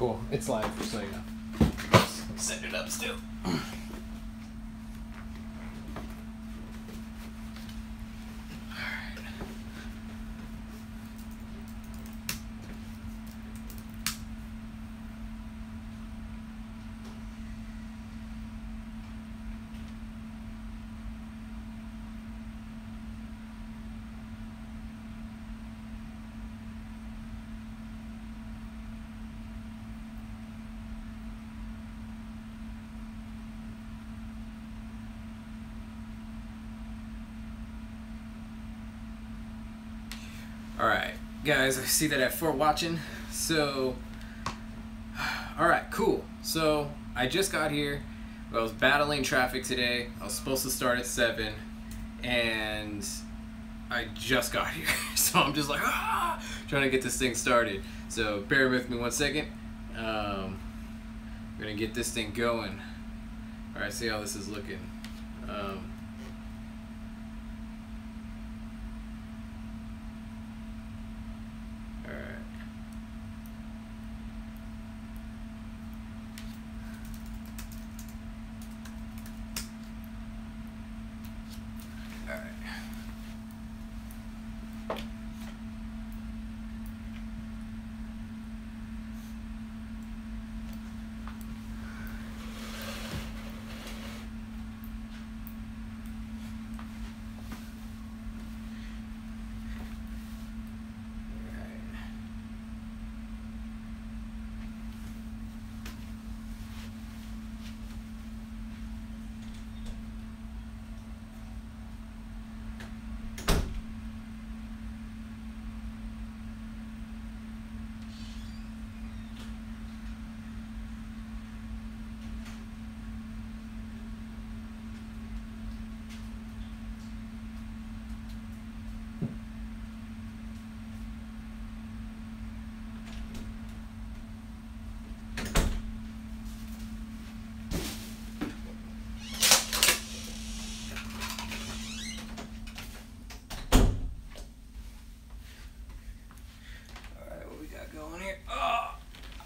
Cool. It's live, so you know. Set it up still. Alright, guys, I see that I have 4 watching, so, alright, cool. So, I just got here, I was battling traffic today, I was supposed to start at 7, and I just got here, so I'm just like, trying to get this thing started. So, bear with me 1 second, I'm gonna get this thing going. Alright, see how this is looking.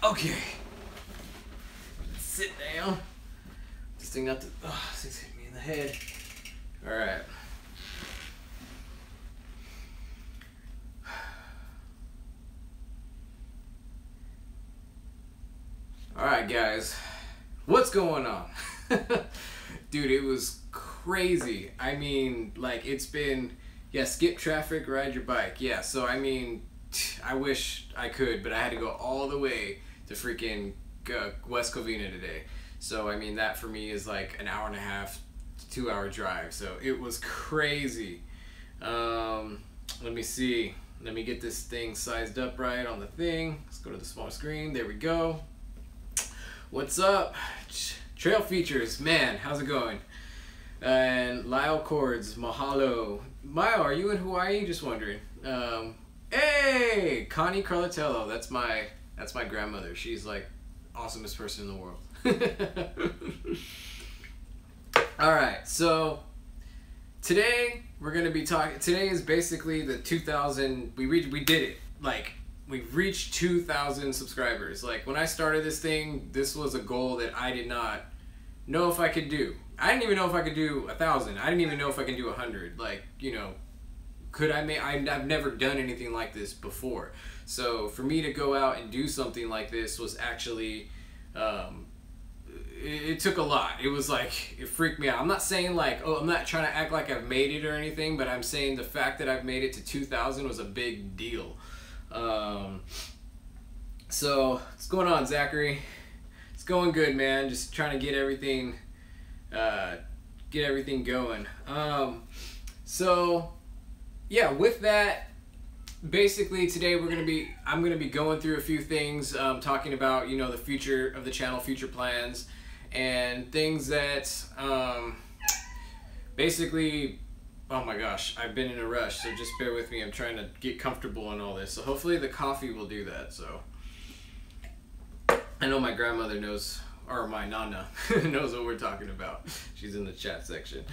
Okay, let's sit down. This thing not to, this thing's hitting me in the head. All right. All right, guys, what's going on? Dude, it was crazy. I mean, like, it's been, yeah, skip traffic, ride your bike. Yeah, so I mean, I wish I could, but I had to go all the way to freaking West Covina today. So I mean, that for me is like an hour and a half, 2 hour drive. So it was crazy. Let me see. Let me get this thing sized up right on the thing. Let's go to the small screen. There we go. What's up? Trail Features, man, how's it going? And Lyle Cords, mahalo. Maya, are you in Hawaii? Just wondering. Hey, Connie Carlatello, that's my grandmother. She's like awesomest person in the world. All right, so today we're gonna be talking. Today is basically the 2,000. We did it. Like, we've reached 2,000 subscribers. Like, when I started this thing, this was a goal that I did not know if I could do. I didn't even know if I could do 1,000. I didn't even know if I can do 100. Like, you know, could I make? I've never done anything like this before. So for me to go out and do something like this was actually, it took a lot. It was like, it freaked me out. I'm not saying like, oh, I'm not trying to act like I've made it or anything, but I'm saying the fact that I've made it to 2,000 was a big deal. So what's going on, Zachary? It's going good, man. Just trying to get everything going. So yeah, with that, basically today I'm gonna be going through a few things, talking about, you know, the future of the channel, future plans, and things that basically, oh my gosh, I've been in a rush, so just bear with me. I'm trying to get comfortable in all this, so hopefully the coffee will do that. So I know my grandmother knows, or my nana knows what we're talking about. She's in the chat section.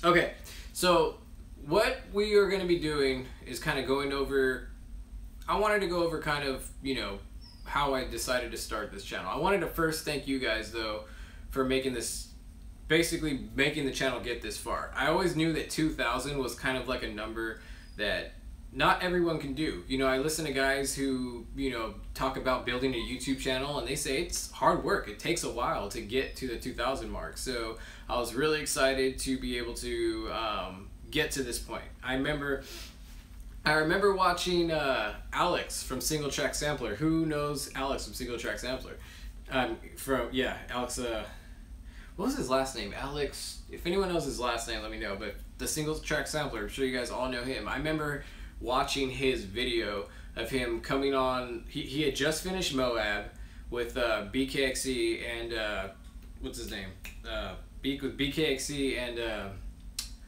Okay, so what we are going to be doing is kind of going over I wanted to go over kind of, how I decided to start this channel. I wanted to first thank you guys though for making this, basically making the channel get this far. I always knew that 2,000 was kind of like a number that not everyone can do. I listen to guys who, talk about building a YouTube channel, and they say it's hard work. It takes a while to get to the 2,000 mark. So I was really excited to be able to get to this point. I remember watching Alex from Single Track Sampler. Who knows Alex from Single Track Sampler? Alex, what was his last name? Alex, if anyone knows his last name, let me know. But the Single Track Sampler, I'm sure you guys all know him. I remember watching his video of him coming on. He had just finished Moab with BKXE and, what's his name? With BKXE and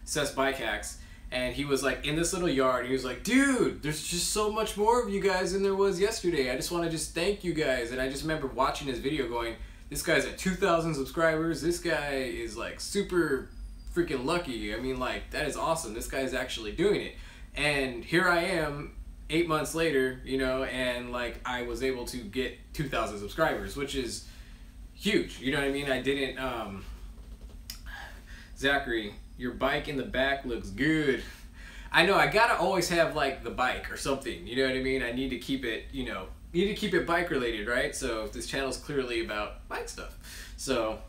Seth's Bike Hacks. And he was like in this little yard, and he was like, dude, there's just so much more of you guys than there was yesterday. I just want to just thank you guys. And I just remember watching his video going, this guy's at 2,000 subscribers. This guy is like super freaking lucky. I mean, like, that is awesome. This guy's actually doing it. And here I am 8 months later, and like I was able to get 2,000 subscribers, which is huge. You know what I mean? I didn't, Zachary, your bike in the back looks good. I know, I gotta always have like the bike or something, you know what I mean? I need to keep it, need to keep it bike related, right? So this channel is clearly about bike stuff. So,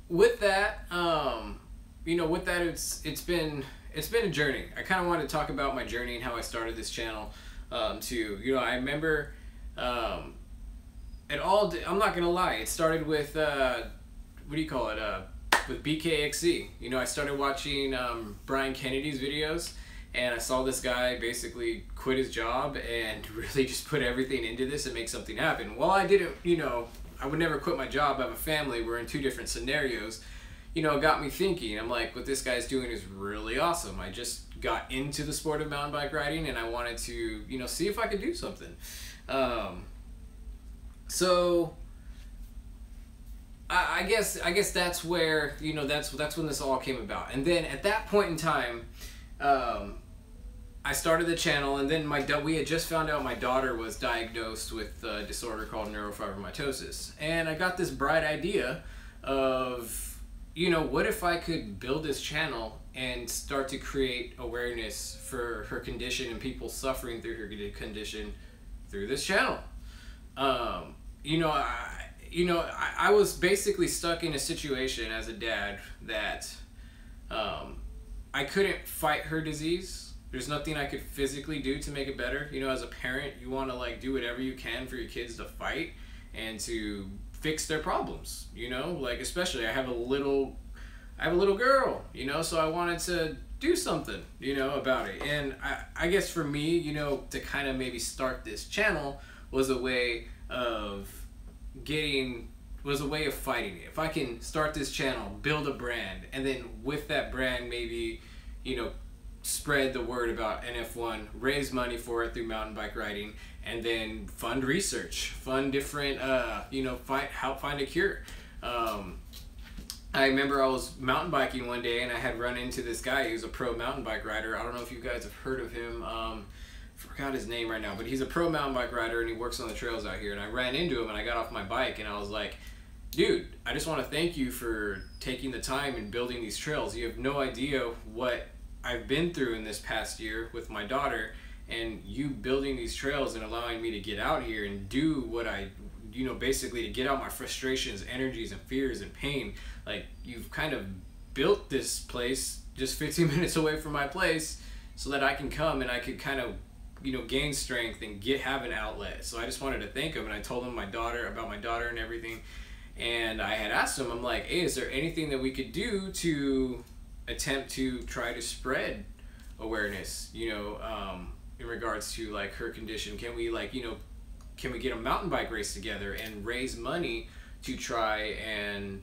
with that, with that, it's been a journey. I kind of want to talk about my journey and how I started this channel, too. I remember, I'm not gonna lie, it started with, with BKXE. I started watching Brian Kennedy's videos, and I saw this guy basically quit his job and really just put everything into this and make something happen. Well, I didn't, I would never quit my job. I have a family. We're in two different scenarios. It got me thinking. I'm like, what this guy's doing is really awesome. I just got into the sport of mountain bike riding, and I wanted to, see if I could do something. So I guess that's where, that's when this all came about. And then at that point in time, I started the channel, and then we had just found out my daughter was diagnosed with a disorder called neurofibromatosis. And I got this bright idea of, what if I could build this channel and start to create awareness for her condition and people suffering through her condition through this channel. I was basically stuck in a situation as a dad that I couldn't fight her disease. There's nothing I could physically do to make it better. As a parent, you want to like do whatever you can for your kids to fight and to fix their problems. Like especially I have a little girl. So I wanted to do something, about it. And I guess for me, to kind of maybe start this channel was a way of fighting it. If I can start this channel, build a brand, and then with that brand maybe, spread the word about NF1, raise money for it through mountain bike riding, and then fund research, fund different, help find a cure. I remember I was mountain biking one day, and I had run into this guy who's a pro mountain bike rider. I don't know if you guys have heard of him. Forgot his name right now, but he's a pro mountain bike rider, and he works on the trails out here. And I ran into him, and I got off my bike, and I was like, dude, I just want to thank you for taking the time and building these trails. You have no idea what I've been through in this past year with my daughter, and you building these trails and allowing me to get out here and do what I, basically to get out my frustrations, energies, and fears and pain. Like, you've kind of built this place just 15 minutes away from my place so that I can come and I could kind of, gain strength and have an outlet. So I just wanted to thank him, and I told him about my daughter and everything. And I had asked him, I'm like, hey, is there anything that we could do to attempt to try to spread awareness, in regards to like her condition? Can we can we get a mountain bike race together and raise money to try and,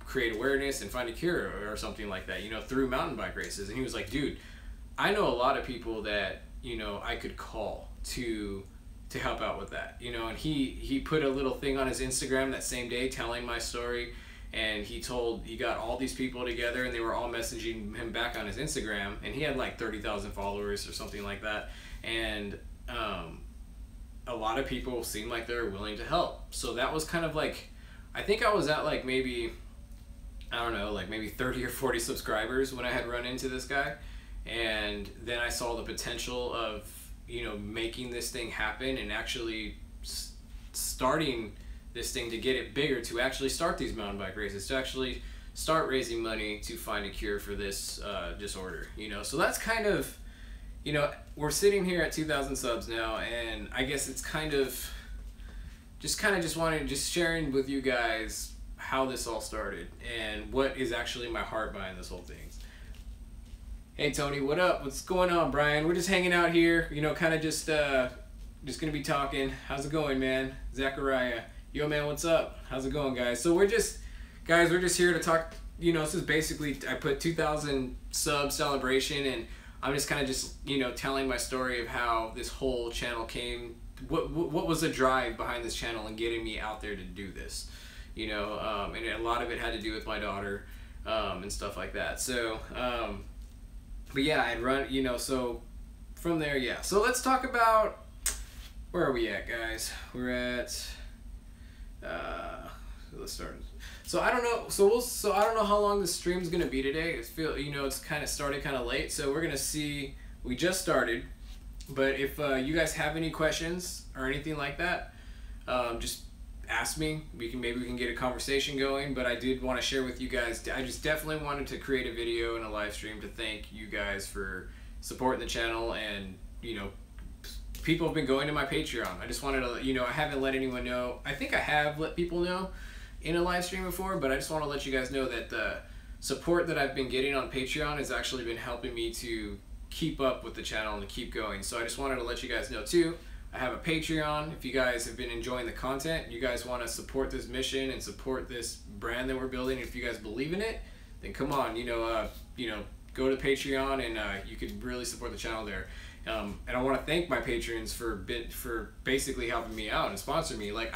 create awareness and find a cure or something like that, through mountain bike races? And he was like, dude, I know a lot of people that, I could call to help out with that, and he put a little thing on his Instagram that same day telling my story. and he got all these people together, and they were all messaging him back on his Instagram, and he had like 30,000 followers or something like that, and a lot of people seemed like they were willing to help. So that was kind of like, I think I was at like maybe, I don't know, like maybe 30 or 40 subscribers when I had run into this guy, and then I saw the potential of, you know, making this thing happen and actually starting this thing to get it bigger, to actually start these mountain bike races, to actually start raising money to find a cure for this disorder, you know. So that's kind of, you know, we're sitting here at 2,000 subs now, and I guess it's kind of just sharing with you guys how this all started and what is actually my heart behind this whole thing. Hey Tony, what up? What's going on, Brian? We're just hanging out here, you know, kind of just gonna be talking. How's it going, man? Zachariah, yo man, what's up? How's it going, guys? So we're just here to talk. You know, this is basically, I put 2,000 sub celebration, and I'm just kind of just, you know, telling my story of how this whole channel came. What was the drive behind this channel and getting me out there to do this, you know, and a lot of it had to do with my daughter and stuff like that. So but yeah, I'd run, you know, so from there, yeah. So let's talk about, where are we at, guys? We're at, let's start. So I don't know, so I don't know how long the stream's gonna be today. You know, it's kind of started kind of late, so we're gonna see. We just started, but if you guys have any questions or anything like that, just ask me. Maybe we can get a conversation going. But I did want to share with you guys, I just definitely wanted to create a video and a live stream to thank you guys for supporting the channel. And, you know, people have been going to my Patreon. I just wanted to, you know, I haven't let anyone know. I think I have let people know in a live stream before, but I just want to let you guys know that the support that I've been getting on Patreon has actually been helping me to keep up with the channel and to keep going. So I just wanted to let you guys know too, I have a Patreon. If you guys have been enjoying the content, you guys want to support this mission and support this brand that we're building, if you guys believe in it, then come on, you know, go to Patreon, and you can really support the channel there. And I want to thank my patrons for basically helping me out and sponsoring me. Like,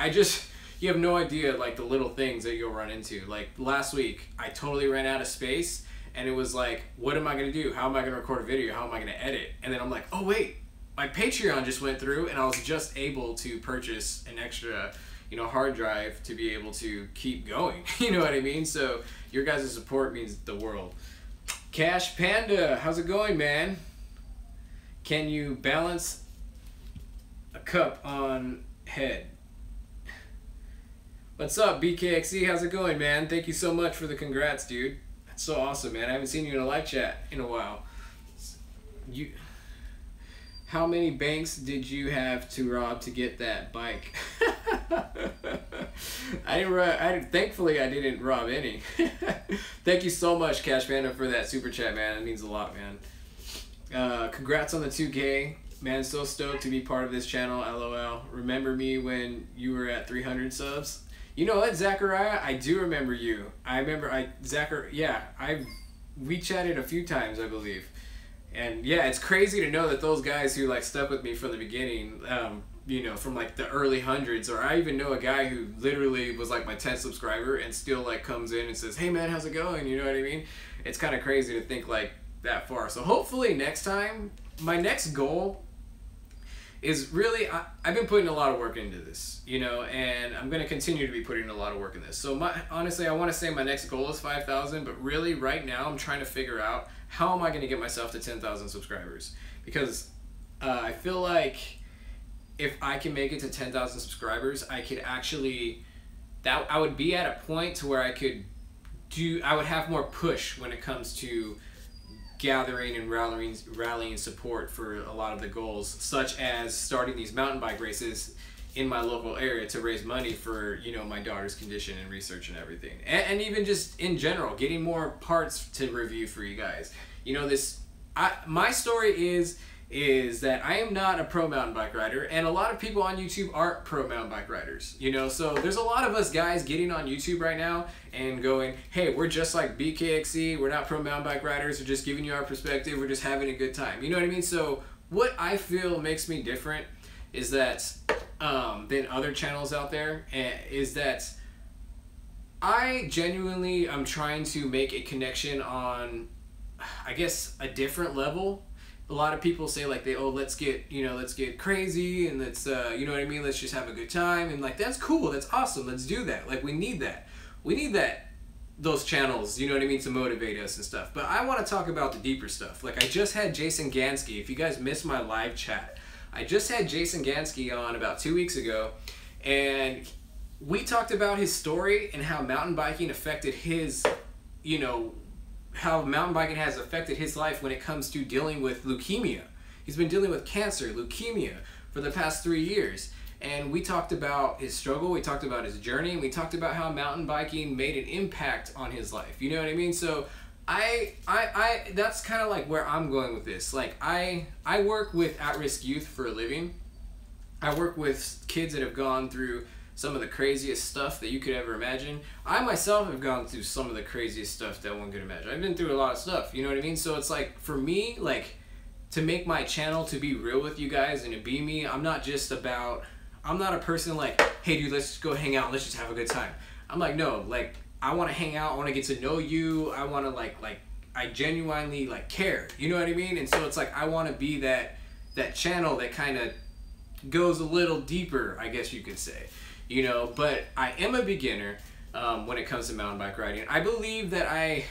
you have no idea, like, the little things that you'll run into. Like last week, I totally ran out of space, and it was like, what am I gonna do? How am I gonna record a video? How am I gonna edit? And then I'm like, oh wait, my Patreon just went through, and I was just able to purchase an extra, you know, hard drive to be able to keep going. You know what I mean? So your guys' support means the world. Cash Panda, how's it going, man? Can you balance a cup on head? What's up, BKXE? How's it going, man? Thank you so much for the congrats, dude. That's so awesome, man. I haven't seen you in a live chat in a while. How many banks did you have to rob to get that bike? Thankfully, I didn't rob any. Thank you so much, Cash Panda, for that super chat, man. It means a lot, man. Congrats on the 2K. Man, so stoked to be part of this channel, LOL. Remember me when you were at 300 subs? You know what, Zachariah? I do remember you. We chatted a few times, I believe. And yeah, it's crazy to know that those guys who like stuck with me from the beginning, you know, from like the early hundreds, or I even know a guy who literally was like my 10th subscriber and still like comes in and says, hey man, how's it going? You know what I mean? It's kind of crazy to think like that far. So hopefully next time, my next goal is really, I've been putting a lot of work into this, you know, and I'm going to continue to be putting a lot of work in this. So honestly, I want to say my next goal is 5,000, but really right now I'm trying to figure out how am I going to get myself to 10,000 subscribers, because I feel like if I can make it to 10,000 subscribers, I could actually, I would be at a point to where I would have more push when it comes to gathering and rallying support for a lot of the goals, such as starting these mountain bike races in my local area to raise money for, you know, my daughter's condition and research and everything, and even just in general getting more parts to review for you guys. You know, my story is that I am not a pro mountain bike rider, and a lot of people on YouTube aren't pro mountain bike riders, you know. So there's a lot of us guys getting on YouTube right now and going, hey, we're just like BKXE, we're not pro mountain bike riders, we're just giving you our perspective, we're just having a good time, you know what I mean? So what I feel makes me different is that than other channels out there, is that I genuinely am trying to make a connection on, I guess, a different level. A lot of people say like let's get crazy and let's you know what I mean, let's just have a good time, and like that's cool, that's awesome, let's do that. Like we need that those channels, you know what I mean, to motivate us and stuff. But I want to talk about the deeper stuff. Like I just had Jason Gansky. If you guys missed my live chat, I just had Jason Gansky on about 2 weeks ago, and we talked about his story and how mountain biking affected his, you know, how mountain biking has affected his life when it comes to dealing with leukemia. He's been dealing with cancer, leukemia, for the past 3 years. And we talked about his struggle, we talked about his journey, and we talked about how mountain biking made an impact on his life. You know what I mean? So I that's kind of like where I'm going with this. Like I work with at-risk youth for a living. I work with kids that have gone through some of the craziest stuff that you could ever imagine. I myself have gone through some of the craziest stuff that one could imagine. I've been through a lot of stuff, you know what I mean? So it's like, for me, like, to make my channel, to be real with you guys and to be me, I'm not a person like, hey dude, let's just go hang out, let's just have a good time. I'm like, no, like, I want to hang out, I want to get to know you, I want to like, I genuinely like care, you know what I mean? And so it's like, I want to be that channel that kind of goes a little deeper, I guess you could say. You know, but I am a beginner when it comes to mountain bike riding. I believe that I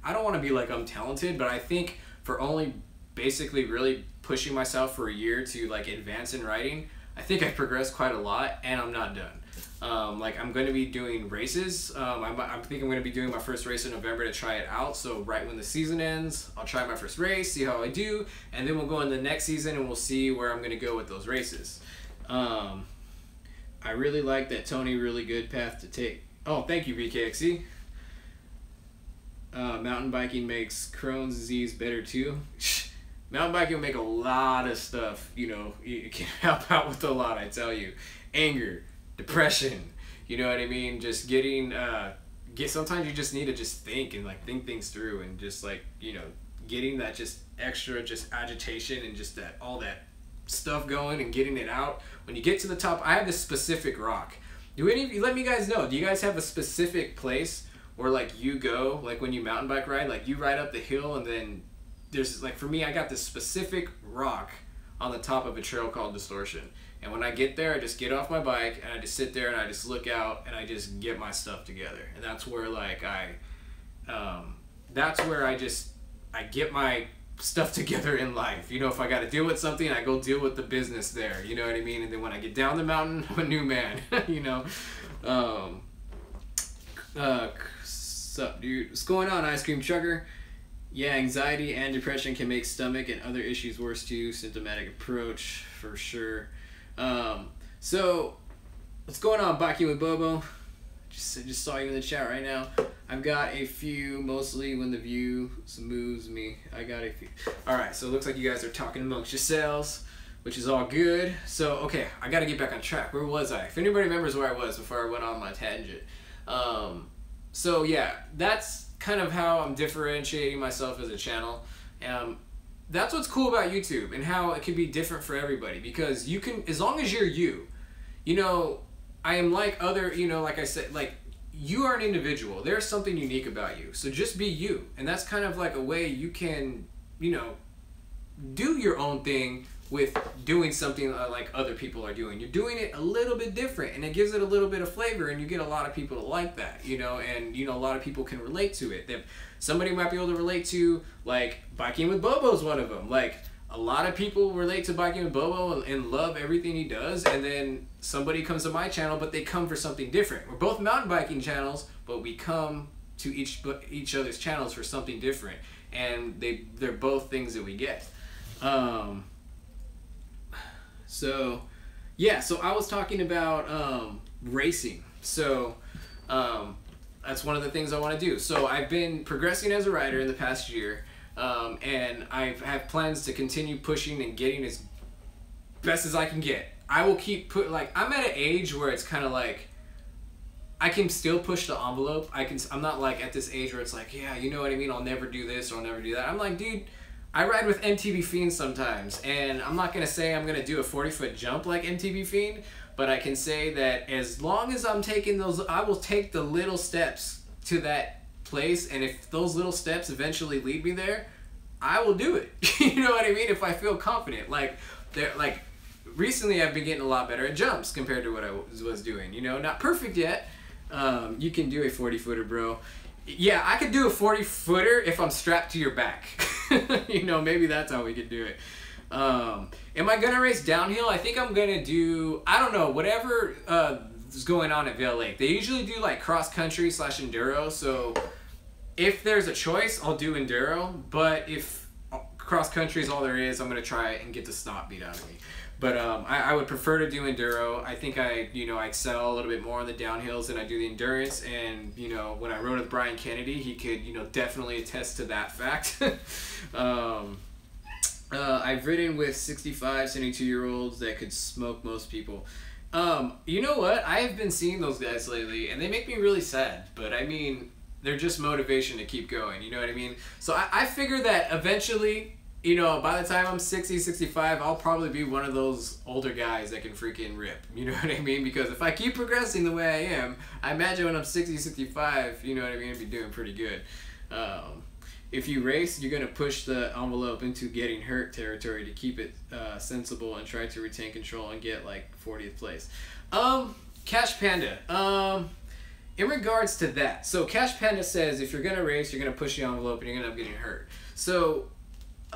don't want to be like I'm talented, but I think for only basically really pushing myself for a year to like advance in riding, I think I've progressed quite a lot, and I'm not done. Like I'm going to be doing races. I think I'm going to be doing my first race in November to try it out. So right when the season ends, I'll try my first race, see how I do, and then we'll go in the next season and we'll see where I'm going to go with those races. I really like that Tony, really good path to take. Oh, thank you, BKXC. Mountain biking makes Crohn's disease better too. Mountain biking will make a lot of stuff, you know, it can help out with a lot, I tell you. Anger, depression, you know what I mean? Just getting, sometimes you just need to just think and like think things through, and just like, you know, getting that just extra just agitation and just that, all that stuff going and getting it out. When you get to the top, I have this specific rock. Do any of you, let me guys know, do you guys have a specific place where like you go, like when you mountain bike ride, like you ride up the hill and then there's like, for me, I got this specific rock on the top of a trail called Distortion. And when I get there, I just get off my bike and I just sit there and I just look out and I just get my stuff together. And that's where like that's where I get my stuff together in life. You know, if I got to deal with something, I go deal with the business there, you know what I mean? And then when I get down the mountain, I'm a new man. You know. Sup dude, what's going on, ice cream trucker? Yeah, anxiety and depression can make stomach and other issues worse too. Symptomatic approach for sure. So what's going on, Biking with Bobo? Just saw you in the chat right now. I've got a few, mostly when the view moves me. I got a few. All right, so it looks like you guys are talking amongst yourselves, which is all good. So, okay, I got to get back on track. Where was I? If anybody remembers where I was before I went on my tangent. So yeah, that's kind of how I'm differentiating myself as a channel. That's what's cool about YouTube and how it can be different for everybody, because you can, as long as you're you know, I am like other, you know, like I said, like you are an individual. There's something unique about you. So just be you. And that's kind of like a way you can, you know, do your own thing with doing something like other people are doing. You're doing it a little bit different, and it gives it a little bit of flavor, and you get a lot of people to like that, you know, and you know, a lot of people can relate to it. Somebody might be able to relate to, like, Biking with Bobo's one of them. Like, a lot of people relate to Biking with Bobo and love everything he does, and then somebody comes to my channel, but they come for something different. We're both mountain biking channels, but we come to each other's channels for something different, and they're both things that we get. So yeah, so I was talking about racing. So that's one of the things I want to do. So I've been progressing as a rider in the past year, and I have plans to continue pushing and getting as best as I can get. I will keep I'm at an age where it's kind of like I can still push the envelope. I'm not like at this age where it's like, yeah, you know what I mean, I'll never do this or I'll never do that. I'm like, dude, I ride with MTB Fiend sometimes, and I'm not gonna say I'm gonna do a 40-foot jump like MTB Fiend, but I can say that as long as I'm taking those, I will take the little steps to that place, and if those little steps eventually lead me there, I will do it. You know what I mean? If I feel confident. Like recently I've been getting a lot better at jumps compared to what I was doing. You know, not perfect yet. You can do a 40-footer, bro. Yeah, I could do a 40-footer if I'm strapped to your back. You know, maybe that's how we could do it. Am I gonna race downhill? I think I'm gonna do, I don't know, whatever is going on at Vail Lake. They usually do like cross country / enduro, so if there's a choice, I'll do enduro, but if cross country is all there is, I'm gonna try it and get the snot beat out of me. But I would prefer to do enduro. I think I excel a little bit more on the downhills than I do the endurance. And, you know, when I rode with Brian Kennedy, he could, you know, definitely attest to that fact. I've ridden with 65, 72-year-olds that could smoke most people. You know what? I have been seeing those guys lately, and they make me really sad. But, I mean, they're just motivation to keep going. You know what I mean? So I figure that eventually, you know, by the time I'm 60, 65, I'll probably be one of those older guys that can freaking rip. You know what I mean? Because if I keep progressing the way I am, I imagine when I'm 60, 65, you know what I mean, I'd be doing pretty good. If you race, you're going to push the envelope into getting hurt territory to keep it sensible and try to retain control and get like 40th place. Cash Panda. In regards to that, so Cash Panda says if you're going to race, you're going to push the envelope and you're going to end up getting hurt. So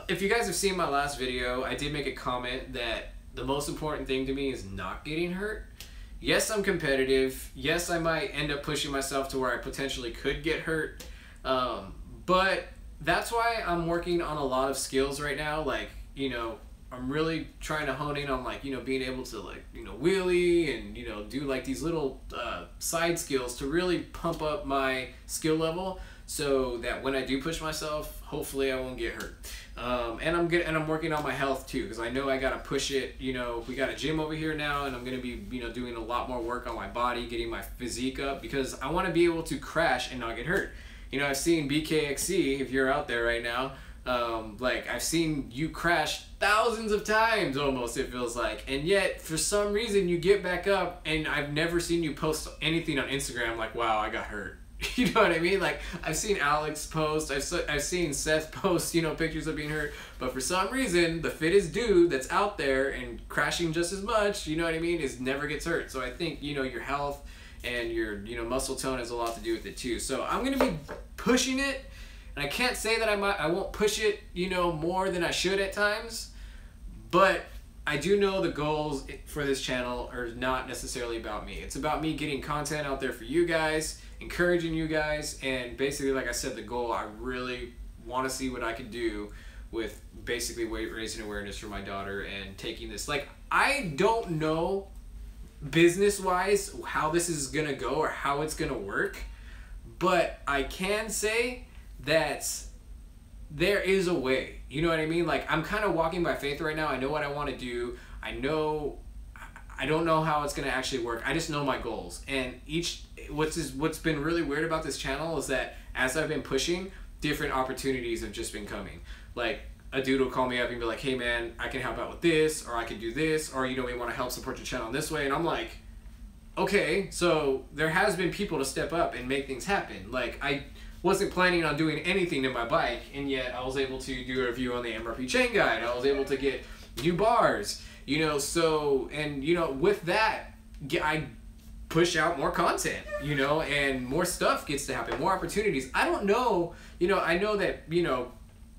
if you guys have seen my last video, I did make a comment that the most important thing to me is not getting hurt. Yes, I'm competitive. Yes, I might end up pushing myself to where I potentially could get hurt. But that's why I'm working on a lot of skills right now. Like, you know, I'm really trying to hone in on, like, you know, being able to, like, you know, wheelie and, you know, do like these little side skills to really pump up my skill level so that when I do push myself, hopefully I won't get hurt. And I'm working on my health too, because I know I gotta push it. You know, we got a gym over here now, and I'm gonna be, you know, doing a lot more work on my body, getting my physique up, because I want to be able to crash and not get hurt. You know, I've seen BKXC, if you're out there right now, like, I've seen you crash thousands of times almost, it feels like, and yet for some reason you get back up, and I've never seen you post anything on Instagram like, wow, I got hurt. You know what I mean? Like, I've seen Alex post, I've seen Seth post, you know, pictures of being hurt, but for some reason, the fittest dude that's out there and crashing just as much, you know what I mean, never gets hurt. So I think, you know, your health and your, you know, muscle tone has a lot to do with it too. So I'm going to be pushing it, and I can't say that I won't push it, you know, more than I should at times, but I do know the goals for this channel are not necessarily about me. It's about me getting content out there for you guys, encouraging you guys, and basically, like I said, the goal, I really want to see what I can do with basically weight raising awareness for my daughter and taking this. Like, I don't know business-wise how this is going to go or how it's going to work, but I can say that there is a way. You know what I mean? Like, I'm kind of walking by faith right now. I know what I want to do. I don't know how it's going to actually work. I just know my goals. And what's been really weird about this channel is that as I've been pushing, different opportunities have just been coming. Like, a dude will call me up and be like, hey man, I can help out with this, or I can do this, or, you know, we want to help support your channel in this way. And I'm like, okay, so there has been people to step up and make things happen. Like, I wasn't planning on doing anything to my bike, and yet I was able to do a review on the MRP chain guide. I was able to get new bars, you know, so, and, you know, with that, I push out more content, you know, and more stuff gets to happen, more opportunities. I don't know, you know, I know that, you know,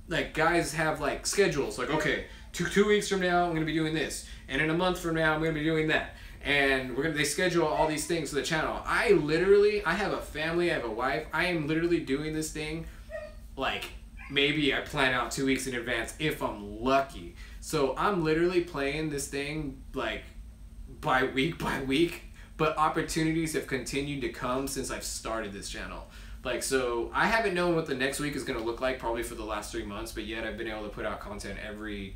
like, guys have, like, schedules, like, okay, two weeks from now, I'm going to be doing this, and in a month from now, I'm going to be doing that. And they schedule all these things for the channel. I have a family, I have a wife. I am literally doing this thing, like, maybe I plan out 2 weeks in advance if I'm lucky. So I'm literally playing this thing, like, by week, but opportunities have continued to come since I've started this channel. Like, so I haven't known what the next week is going to look like probably for the last 3 months, but yet I've been able to put out content every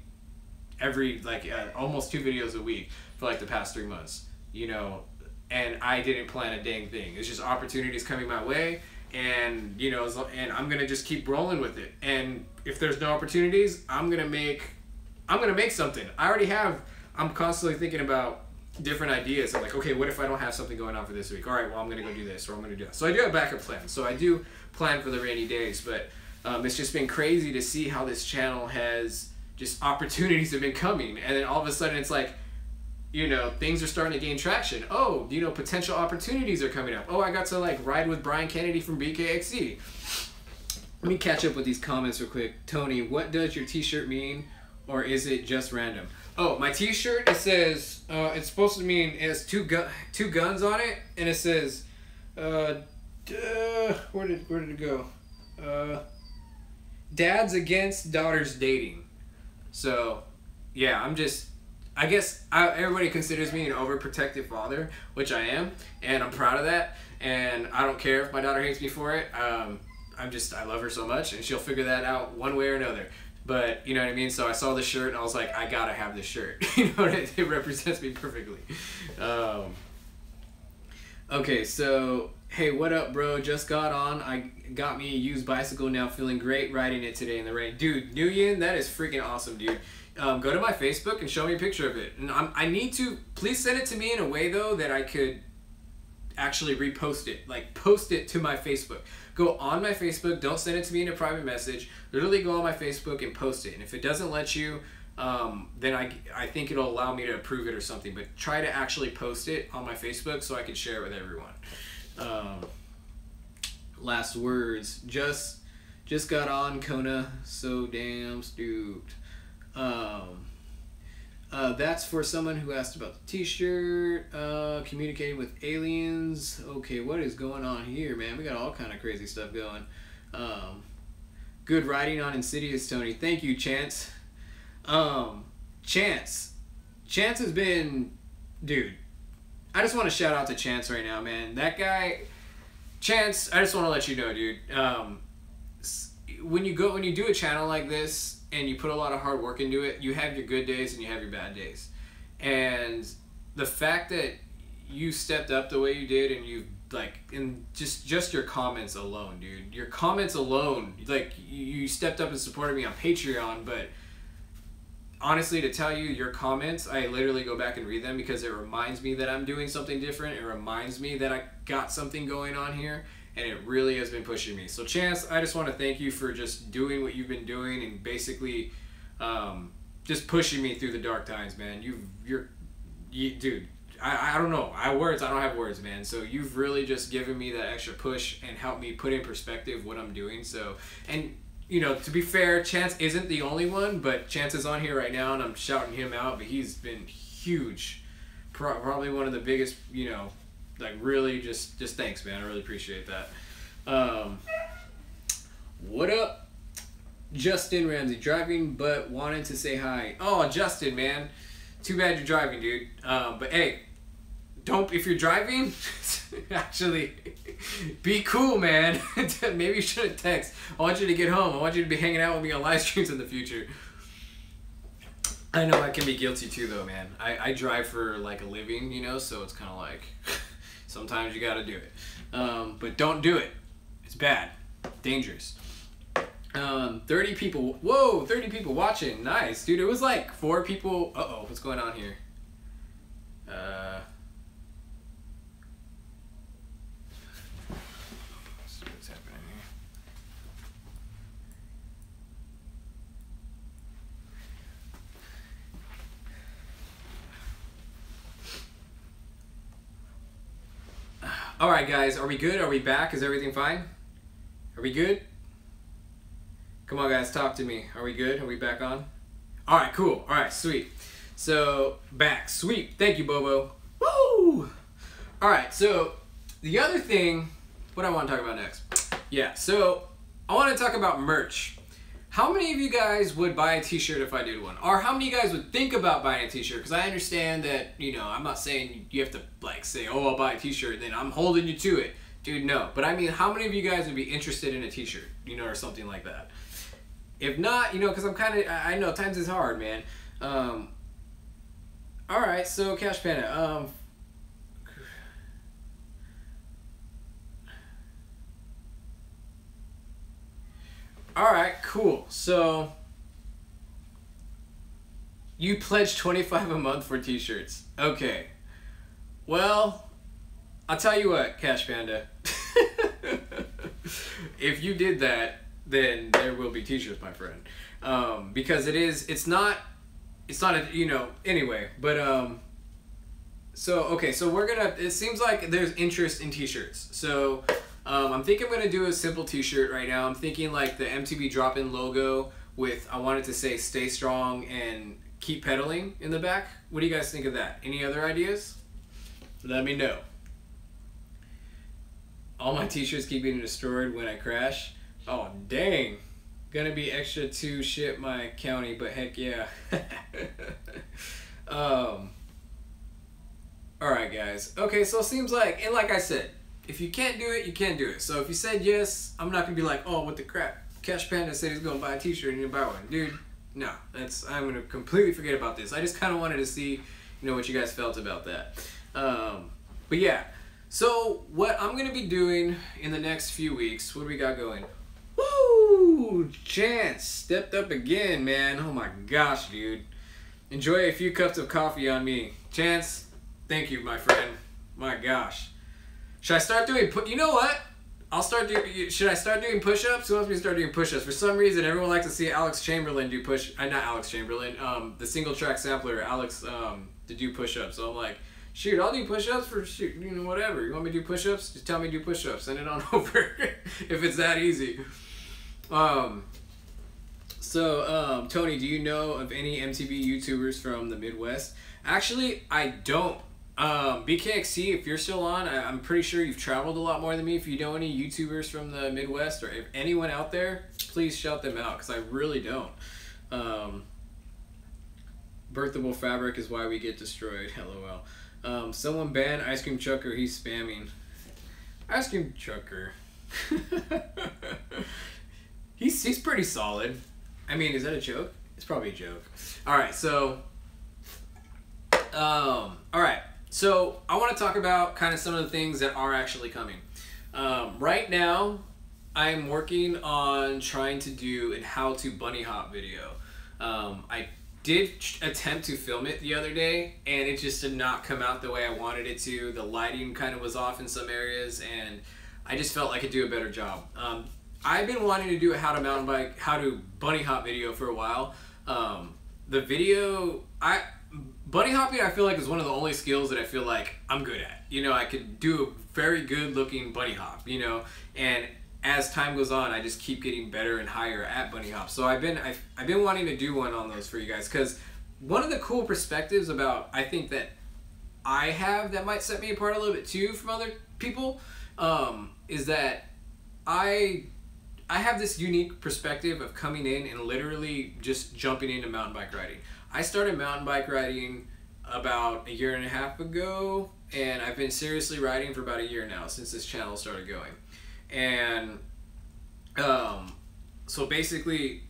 like almost 2 videos a week for like the past 3 months, you know, and I didn't plan a dang thing. It's just opportunities coming my way, and, you know, and I'm gonna just keep rolling with it. And if there's no opportunities, I'm gonna make something. I'm constantly thinking about different ideas. I'm like, okay, what if I don't have something going on for this week? All right, well, I'm going to go do this, or I'm going to do that. So I do have a backup plan. So I do plan for the rainy days, but it's just been crazy to see how this channel has just opportunities have been coming. And then all of a sudden it's like, you know, things are starting to gain traction. Oh, you know, potential opportunities are coming up. Oh, I got to like ride with Brian Kennedy from BKXC. Let me catch up with these comments real quick. Tony, what does your t-shirt mean? Or is it just random? Oh, my t-shirt, it says, it's supposed to mean, it has two guns on it, and it says, where did it go? Dads against daughters dating. So, yeah, I guess everybody considers me an overprotective father, which I am, and I'm proud of that, and I don't care if my daughter hates me for it. I love her so much, and she'll figure that out one way or another. But, you know what I mean? So I saw the shirt, and I was like, I gotta have this shirt. You know, it represents me perfectly. Okay, so, hey, what up, bro? Just got on. I got me a used bicycle now, feeling great riding it today in the rain. Dude, Nguyen, that is freaking awesome, dude. Go to my Facebook and show me a picture of it. And I need to, please send it to me in a way, though, that I could actually repost it. Like, post it to my Facebook. Go on my Facebook, don't send it to me in a private message. Literally go on my Facebook and post it. And if it doesn't let you, then I think it'll allow me to approve it or something. But try to actually post it on my Facebook so I can share it with everyone. Last words. Just got on Kona, so damn stoked. That's for someone who asked about the t-shirt, communicating with aliens. Okay, what is going on here, man? We got all kind of crazy stuff going. Good riding on Insidious, Tony. Thank you, Chance. Chance has been, dude, I just want to shout out to Chance right now, man. That guy, Chance, I just want to let you know, dude, when you do a channel like this, and you put a lot of hard work into it, you have your good days and you have your bad days. And the fact that you stepped up the way you did, and you like, in just your comments alone, dude, your comments alone, like you stepped up and supported me on Patreon, but honestly, to tell you, your comments, I literally go back and read them because it reminds me that I'm doing something different. It reminds me that I got something going on here. And it really has been pushing me. So Chance, I just want to thank you for just doing what you've been doing, and basically just pushing me through the dark times, man. Dude, I don't know. I don't have words, man. So you've really just given me that extra push and helped me put in perspective what I'm doing. So, and you know, to be fair, Chance isn't the only one, but Chance is on here right now, and I'm shouting him out, but he's been huge. Probably one of the biggest, you know, like really just thanks, man. I really appreciate that. What up, Justin Ramsey? Driving but wanted to say hi. Oh, Justin, man, too bad you're driving, dude. But hey, if you're driving, actually be cool, man. Maybe you shouldn't text. I want you to get home. I want you to be hanging out with me on live streams in the future. I know I can be guilty too, though, man. I drive for like a living, you know, so it's kind of like sometimes you gotta do it. But don't do it. It's bad. Dangerous. 30 people. Whoa, 30 people watching. Nice, dude. It was like 4 people. Uh-oh, what's going on here? What's happening here? All right, guys, are we good? Are we back? Is everything fine? Are we good? Come on, guys, talk to me. Are we good? Are we back on? All right, cool. All right, sweet. So, back. Sweet. Thank you, Bobo. Woo! All right, so the other thing, what I want to talk about next. Yeah, so I want to talk about merch. How many of you guys would buy a t-shirt if I did one? Or how many of you guys would think about buying a t-shirt? Because I understand that, you know, I'm not saying you have to, like, say, oh, I'll buy a t-shirt, then I'm holding you to it. Dude, no. But I mean, how many of you guys would be interested in a t-shirt, you know, or something like that? If not, you know, because I know times is hard, man. All right, so Cash Panda. All right, cool. So you pledged $25 a month for t-shirts. Okay. Well, I'll tell you what, Cash Panda. If you did that, then there will be t-shirts, my friend. Because it's not a, you know, anyway, but, so, okay, so it seems like there's interest in t-shirts. So, I'm thinking I'm gonna do a simple t-shirt right now. I'm thinking like the MTBdropIN logo with, I wanted to say, stay strong and keep pedaling in the back. What do you guys think of that? Any other ideas? Let me know. All my t-shirts keep getting destroyed when I crash. Oh, dang. Gonna be extra to ship my county, but heck yeah. Alright guys. Okay, so it seems like, and like I said, if you can't do it, you can't do it. So if you said yes, I'm not gonna be like, oh, what the crap. Cash Panda said he's gonna buy a t-shirt and you buy one. Dude, no. I'm gonna completely forget about this. I just kinda wanted to see, you know, what you guys felt about that. But yeah. So what I'm gonna be doing in the next few weeks, what do we got going? Woo! Chance stepped up again, man. Oh my gosh, dude. Enjoy a few cups of coffee on me. Chance, thank you, my friend. My gosh. Should I start doing, you know what? Should I start doing push-ups? Who wants me to start doing push-ups? For some reason, everyone likes to see Alex Chamberlain do not Alex Chamberlain, the single track sampler, Alex, to do push-ups. So I'm like, shoot, I'll do push-ups for, shoot, you know, whatever. You want me to do push-ups? Just tell me to do push-ups. Send it on over if it's that easy. Tony, do you know of any MTB YouTubers from the Midwest? Actually, I don't. BKXC, if you're still on, I'm pretty sure you've traveled a lot more than me. If you know any YouTubers from the Midwest or if anyone out there, please shout them out because I really don't. Birthable fabric is why we get destroyed. LOL. Someone ban Ice Cream Chucker. He's spamming. Ice Cream Chucker. He's pretty solid. I mean, is that a joke? It's probably a joke. All right, so so I want to talk about kind of some of the things that are actually coming. Right now, I'm working on trying to do an how-to bunny hop video. I did attempt to film it the other day, and it just did not come out the way I wanted it to. The lighting kind of was off in some areas, and I just felt like I could do a better job. I've been wanting to do a how to bunny hop video for a while. The video, bunny hopping I feel like is one of the only skills that I feel like I'm good at. You know, I could do a very good looking bunny hop, you know, and as time goes on, I just keep getting better and higher at bunny hops. So I've been wanting to do one on those for you guys, because one of the cool perspectives about, I think that I have that might set me apart a little bit too from other people, is that I have this unique perspective of coming in and literally just jumping into mountain bike riding. I started mountain bike riding about 1.5 years ago, and I've been seriously riding for about a year now since this channel started going. And so basically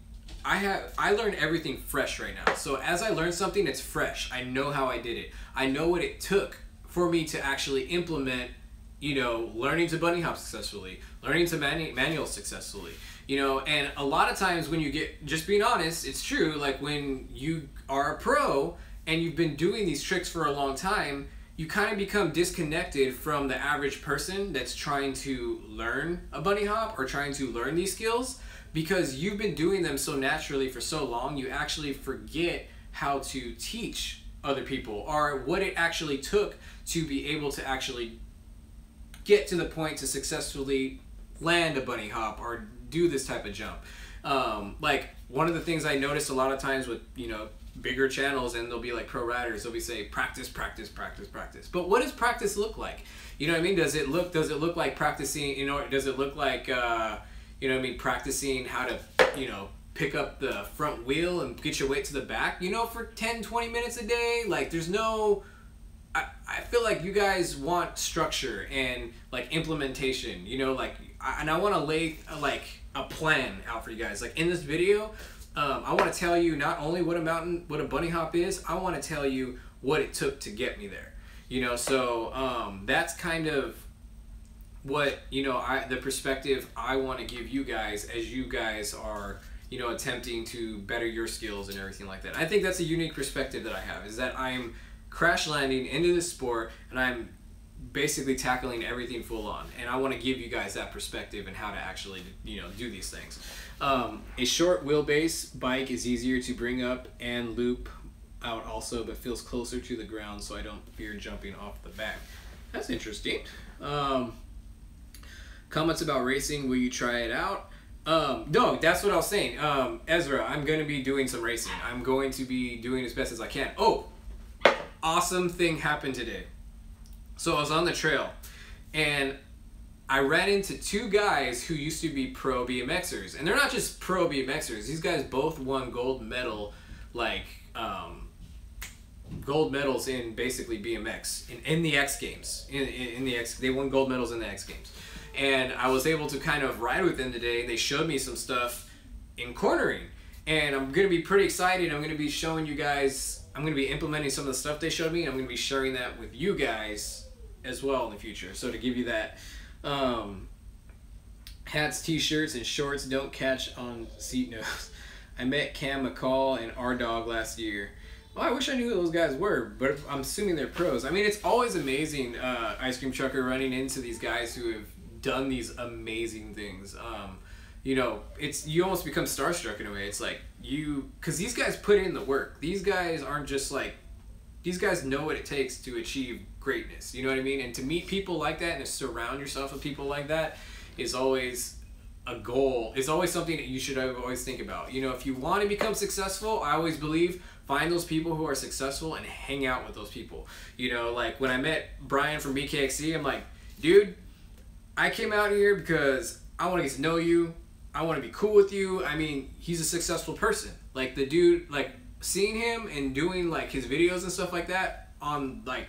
I learned everything fresh right now. So as I learn something, it's fresh. I know how I did it. I know what it took for me to actually implement, you know, learning to bunny hop successfully, learning to manual successfully, you know. And a lot of times when you get, just being honest, it's true, like when you are a pro and you've been doing these tricks for a long time, you kind of become disconnected from the average person that's trying to learn a bunny hop or trying to learn these skills, because you've been doing them so naturally for so long, you actually forget how to teach other people or what it actually took to be able to actually get to the point to successfully land a bunny hop or do this type of jump. Like one of the things I noticed a lot of times with, you know, bigger channels, and they'll be like pro riders, they'll be saying practice, practice, practice, practice. But what does practice look like? You know what I mean? Does it look like practicing, you know, does it look like, you know what I mean, practicing how to, you know, pick up the front wheel and get your weight to the back, you know, for 10-20 minutes a day? Like there's no, I feel like you guys want structure and like implementation, you know, like, and I want to lay like a plan out for you guys. Like in this video, I want to tell you not only what a bunny hop is, I want to tell you what it took to get me there, you know. So that's kind of what, you know, the perspective I want to give you guys as you guys are, you know, attempting to better your skills and everything like that. I think that's a unique perspective that I have, is that I'm crash landing into this sport, and I'm basically tackling everything full on, and I want to give you guys that perspective and how to actually, you know, do these things. A short wheelbase bike is easier to bring up and loop out also, but feels closer to the ground, so I don't fear jumping off the back. That's interesting. Comments about racing, will you try it out? No, that's what I was saying. Ezra, I'm going to be doing some racing. I'm going to be doing as best as I can. Oh, awesome thing happened today. So I was on the trail, and I ran into two guys who used to be pro BMXers. And they're not just pro BMXers. These guys both won gold medal, like, gold medals in basically BMX, in the X Games. They won gold medals in the X Games. And I was able to kind of ride with them today. They showed me some stuff in cornering. And I'm going to be pretty excited. I'm going to be showing you guys, I'm going to be implementing some of the stuff they showed me. And I'm going to be sharing that with you guys as well in the future. So to give you that, hats, t-shirts, and shorts don't catch on seat nose. I met Cam McCall and R-Dog last year. Well, I wish I knew who those guys were, but I'm assuming they're pros. I mean, it's always amazing, Ice Cream Trucker, running into these guys who have done these amazing things. You know, you almost become starstruck in a way. It's like because these guys put in the work. These guys aren't just like, these guys know what it takes to achieve greatness. You know what I mean? And to meet people like that and to surround yourself with people like that is always a goal. It's always something that you should always think about. You know, if you want to become successful, I always believe, find those people who are successful and hang out with those people. You know, like when I met Brian from BKXC, I'm like, dude, I came out here because I want to get to know you. I want to be cool with you. I mean, he's a successful person. Like the dude, like seeing him and doing like his videos and stuff like that on like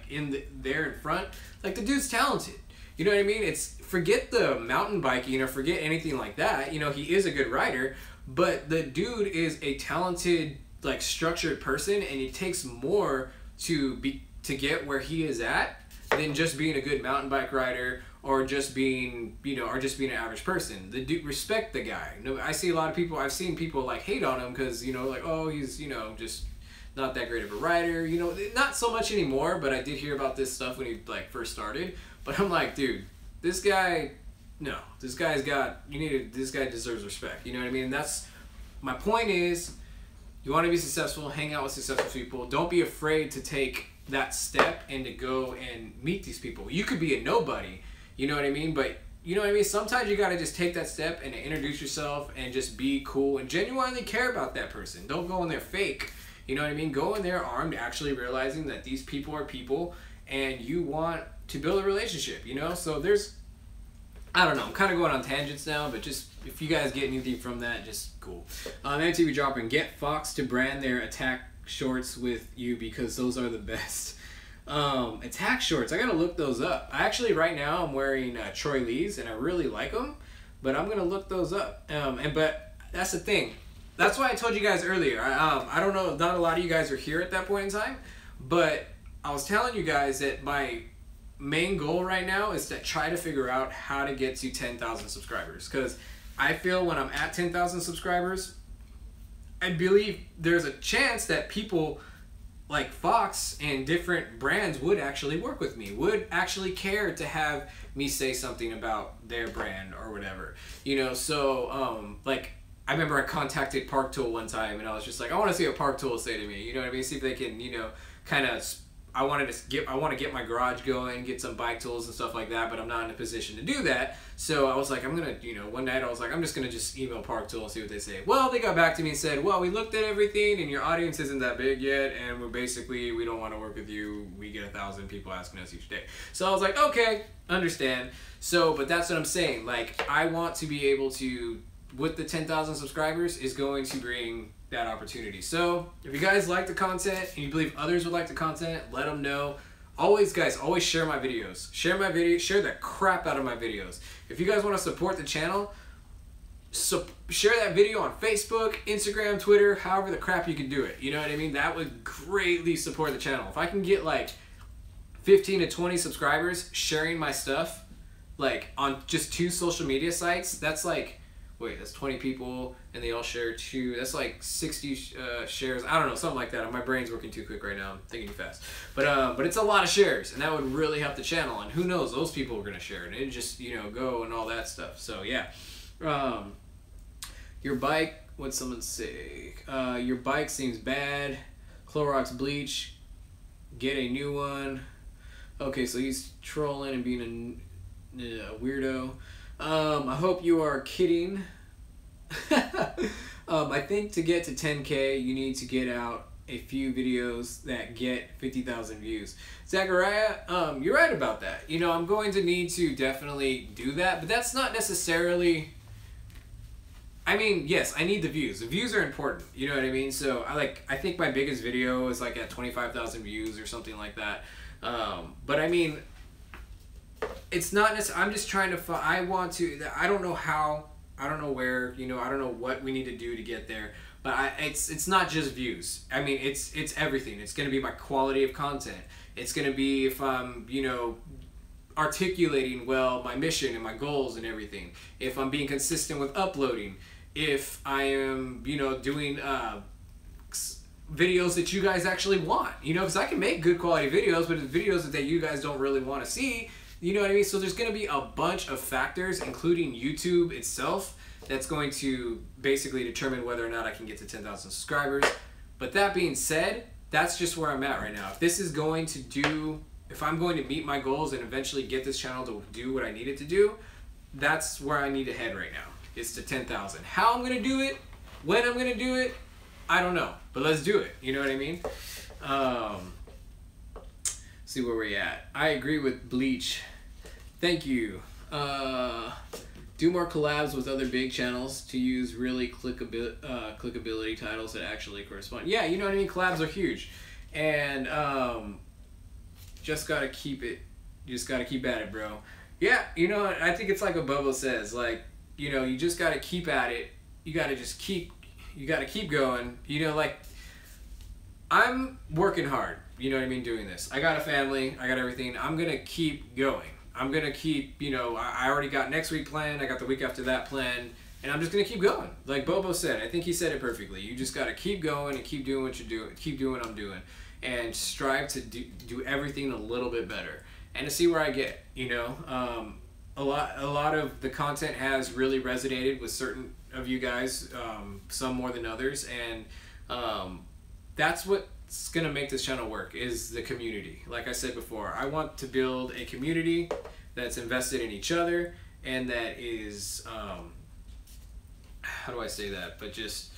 there in front, like the dude's talented. You know what I mean? It's, forget the mountain biking or forget anything like that. You know, he is a good rider, but the dude is a talented, like structured person, and it takes more to get where he is at than just being a good mountain bike rider or just being, you know, or just being an average person. The dude, respect the guy. No, I see a lot of people, I've seen people like hate on him because, you know, like, oh, he's, you know, just not that great of a rider. You know, not so much anymore, but I did hear about this stuff when he like first started. But I'm like, dude, this guy, no, this guy's got, this guy deserves respect. You know what I mean? And that's, my point is, you want to be successful, hang out with successful people. Don't be afraid to take that step and to go and meet these people. You could be a nobody, you know what I mean? But you know what I mean? Sometimes you got to just take that step and introduce yourself and just be cool and genuinely care about that person. Don't go in there fake. You know what I mean? Go in there armed, actually realizing that these people are people and you want to build a relationship, you know? So there's, I don't know, I'm kind of going on tangents now, but just, if you guys get anything from that, just cool. MTBdropIN, get Fox to brand their attack shorts with you because those are the best. Attack shorts, I gotta look those up. Actually, right now I'm wearing Troy Lee's and I really like them, but I'm gonna look those up. But that's the thing. That's why I told you guys earlier. I don't know, not a lot of you guys are here at that point in time, but I was telling you guys that my main goal right now is to try to figure out how to get to 10,000 subscribers, because I feel when I'm at 10,000 subscribers, I believe there's a chance that people like Fox and different brands would actually work with me, would actually care to have me say something about their brand or whatever, you know. So like I remember I contacted Park Tool one time and I was just like, I want to see what Park Tool say to me, you know what I mean, see if they can, you know, kind of, I want to get my garage going, get some bike tools and stuff like that, but I'm not in a position to do that. So I was like, I'm going to, you know, one night I was like, I'm just going to just email Park Tool and see what they say. Well, they got back to me and said, well, we looked at everything and your audience isn't that big yet, and we don't want to work with you. We get 1,000 people asking us each day. So I was like, okay, understand. So, but that's what I'm saying. Like, I want to be able to, with the 10,000 subscribers, is going to bring that opportunity. So if you guys like the content and you believe others would like the content, let them know. Always, guys, always share my videos. Share my video, share the crap out of my videos. If you guys want to support the channel, share that video on Facebook, Instagram, Twitter, however the crap you can do it. You know what I mean? That would greatly support the channel. If I can get like 15 to 20 subscribers sharing my stuff, like on just 2 social media sites, that's like wait, that's 20 people, and they all share 2. That's like 60 shares. I don't know, something like that. My brain's working too quick right now. I'm thinking too fast. But it's a lot of shares, and that would really help the channel. And who knows, those people are gonna share it. It just, you know, go and all that stuff. So yeah. Your bike. What'd someone say? Your bike seems bad. Clorox bleach. Get a new one. Okay, so he's trolling and being a weirdo. I hope you are kidding. I think to get to 10K, you need to get out a few videos that get 50,000 views. Zachariah, you're right about that. You know, I'm going to need to definitely do that, but that's not necessarily... I mean, yes, I need the views. The views are important, you know what I mean? So I think my biggest video is like at 25,000 views or something like that. But I mean, it's not necessarily, I'm just trying to I want to, I don't know how, I don't know where, you know, I don't know what we need to do to get there, but it's not just views. I mean, it's everything. It's going to be my quality of content. It's going to be if I'm, you know, articulating well my mission and my goals and everything. If I'm being consistent with uploading. If I am, you know, doing videos that you guys actually want, you know, because I can make good quality videos, but it's videos that you guys don't really want to see, you know what I mean? So there's going to be a bunch of factors, including YouTube itself, that's going to basically determine whether or not I can get to 10,000 subscribers. But that being said, that's just where I'm at right now. If this is going to do, if I'm going to meet my goals and eventually get this channel to do what I need it to do, that's where I need to head right now. It's to 10,000. How I'm gonna do it, when I'm gonna do it, I don't know. But let's do it. You know what I mean? See where we're at. I agree with Bleach. Thank you. Do more collabs with other big channels to use really clickability titles that actually correspond. Yeah, you know what I mean? Collabs are huge. And just gotta keep it. You just gotta keep at it, bro. Yeah, you know, I think it's like what Bobo says. Like, you know, you just gotta keep at it. You gotta just keep going. You know, like, I'm working hard, you know what I mean, doing this. I got a family, I got everything. I'm gonna keep going. I'm gonna keep, you know, I already got next week planned, I got the week after that planned, and I'm just gonna keep going. Like Bobo said, I think he said it perfectly. You just gotta keep going and keep doing what you're doing, keep doing what I'm doing, and strive to do everything a little bit better, and to see where I get, you know. A lot of the content has really resonated with certain of you guys, some more than others, and that's what's gonna make this channel work, is the community. Like I said before, I want to build a community that's invested in each other and that is, how do I say that, but just,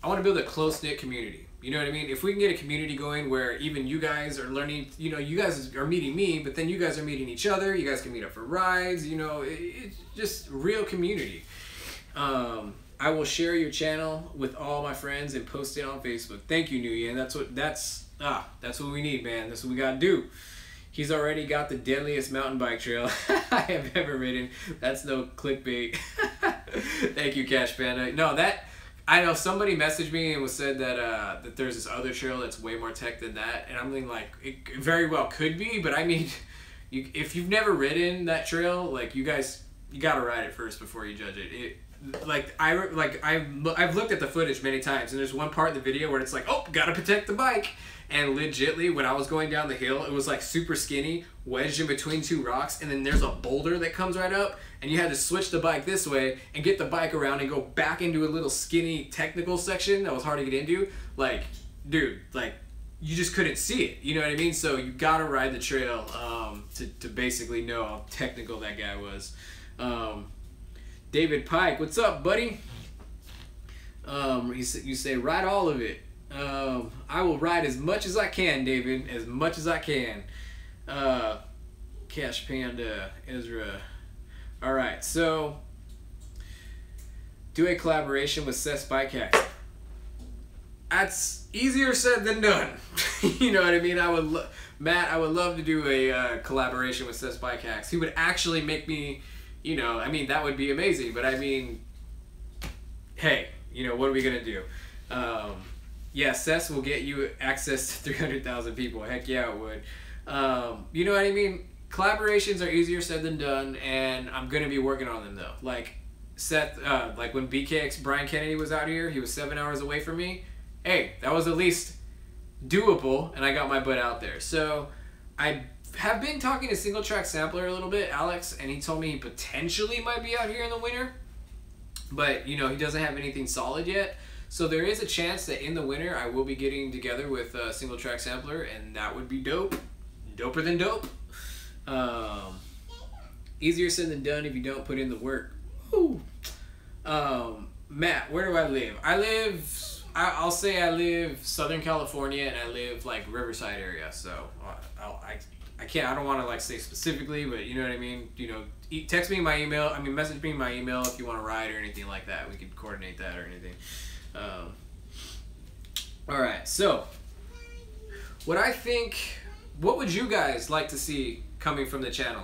I want to build a close-knit community. You know what I mean? If we can get a community going where even you guys are learning, you know, you guys are meeting me, but then you guys are meeting each other, you guys can meet up for rides, you know, it's just real community. I will share your channel with all my friends and post it on Facebook. Thank you, Nguyen. That's what we need, man. That's what we gotta do. He's already got the deadliest mountain bike trail I have ever ridden. That's no clickbait. Thank you, Cash Panda. No, I know somebody messaged me and said that that there's this other trail that's way more tech than that, and I'm thinking, like, it very well could be, but I mean, if you've never ridden that trail, like, you gotta ride it first before you judge it. I've looked at the footage many times, and there's one part in the video where it's like, oh, gotta protect the bike. And legitly, when I was going down the hill, it was like super skinny, wedged in between two rocks, and then there's a boulder that comes right up, and you had to switch the bike this way and get the bike around and go back into a little skinny technical section that was hard to get into. Like, dude, like, you just couldn't see it, you know what I mean? So you gotta ride the trail to basically know how technical that guy was. David Pike, what's up, buddy? You say, ride all of it. I will ride as much as I can, David, as much as I can. Cash Panda, Ezra. Alright, so do a collaboration with Seth's Bike Hacks. That's easier said than done. You know what I mean? Matt, I would love to do a collaboration with Seth's Bike Hacks. He would actually make me, you know, I mean, that would be amazing. But I mean, hey, you know, what are we gonna do? Yeah, Seth will get you access to 300,000 people. Heck yeah, it would. You know what I mean? Collaborations are easier said than done, and I'm going to be working on them, though. Like, Seth, like when BKX Brian Kennedy was out here, he was 7 hours away from me. Hey, that was at least doable, and I got my butt out there. So I have been talking to Single Track Sampler a little bit, Alex, and he told me he potentially might be out here in the winter, but you know, he doesn't have anything solid yet. So there is a chance that in the winter I will be getting together with Single Track Sampler, and that would be dope. Doper than dope. Easier said than done if you don't put in the work. Woo. Matt, where do I live? I'll say I live Southern California, and I live like Riverside area. So I don't want to like say specifically, but you know what I mean. You know, text me my email. I mean, message me my email if you want to ride or anything like that. We could coordinate that or anything. All right. So, what would you guys like to see coming from the channel?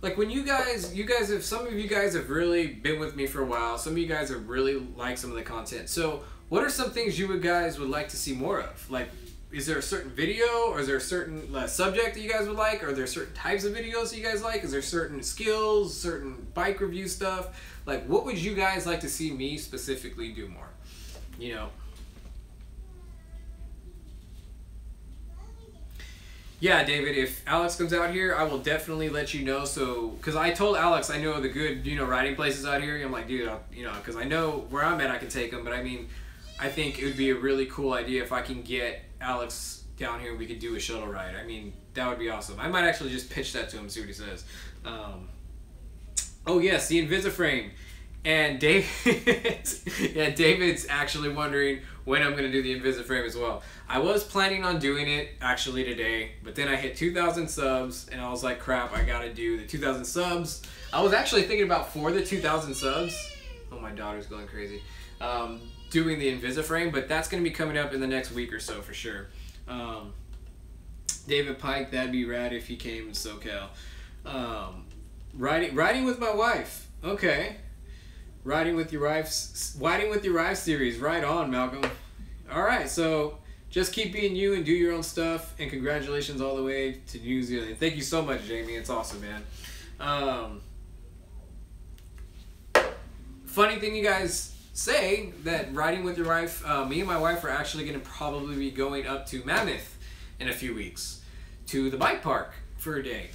Like when you guys have, some of you guys have really been with me for a while. Some of you guys have really liked some of the content. So what are some things you guys would like to see more of? Like, is there a certain video, or is there a certain subject that you guys would like? Are there certain types of videos that you guys like? Is there certain skills, certain bike review stuff? Like, what would you guys like to see me specifically do more? You know? Yeah, David, if Alex comes out here, I will definitely let you know. So, because I told Alex I know the good, you know, riding places out here. I'm like, dude, you know, because I know where I'm at, I can take him. But I mean, I think it would be a really cool idea if I can get Alex down here and we could do a shuttle ride. I mean, that would be awesome. I might actually just pitch that to him, see what he says. Oh yes, the Invisiframe. And David's actually wondering when I'm going to do the Invisiframe as well. I was planning on doing it actually today, but then I hit 2,000 subs and I was like, crap, I got to do the 2,000 subs. I was actually thinking about, for the 2,000 subs, oh, my daughter's going crazy, doing the Invisiframe, but that's going to be coming up in the next week or so for sure. David Pike, that'd be rad if he came in SoCal. Riding with my wife. Okay. Riding with your wife series. Right on, Malcolm. All right, so just keep being you and do your own stuff, and congratulations all the way to New Zealand. Thank you so much, Jamie. It's awesome, man. Funny thing you guys say, that riding with your wife, me and my wife are actually going to probably be going up to Mammoth in a few weeks to the bike park for a day.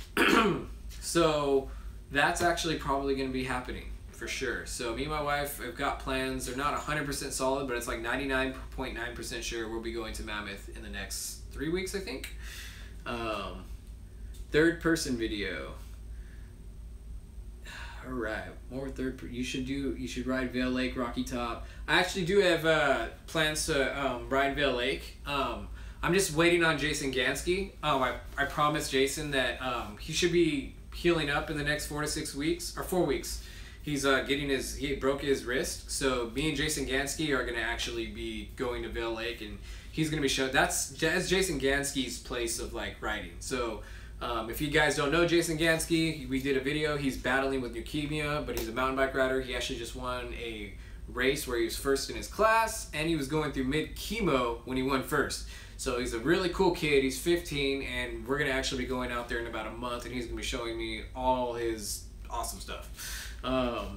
So that's actually probably going to be happening for sure. So me and my wife have got plans. They're not 100% solid, but it's like 99.9% sure we'll be going to Mammoth in the next 3 weeks, I think. Third person video. All right, more you should ride Vail Lake, Rocky Top. I actually do have plans to ride Vail Lake. I'm just waiting on Jason Gansky. I promised Jason that he should be healing up in the next 4 to 6 weeks, or 4 weeks. He's he broke his wrist, so me and Jason Gansky are gonna actually be going to Vail Lake, and he's gonna be showing. That's Jason Gansky's place of like riding. So if you guys don't know Jason Gansky, we did a video. He's battling with leukemia, but he's a mountain bike rider. He actually just won a race where he was first in his class, and he was going through mid chemo when he won first. So he's a really cool kid. He's 15, and we're gonna actually be going out there in about a month, and he's gonna be showing me all his awesome stuff. All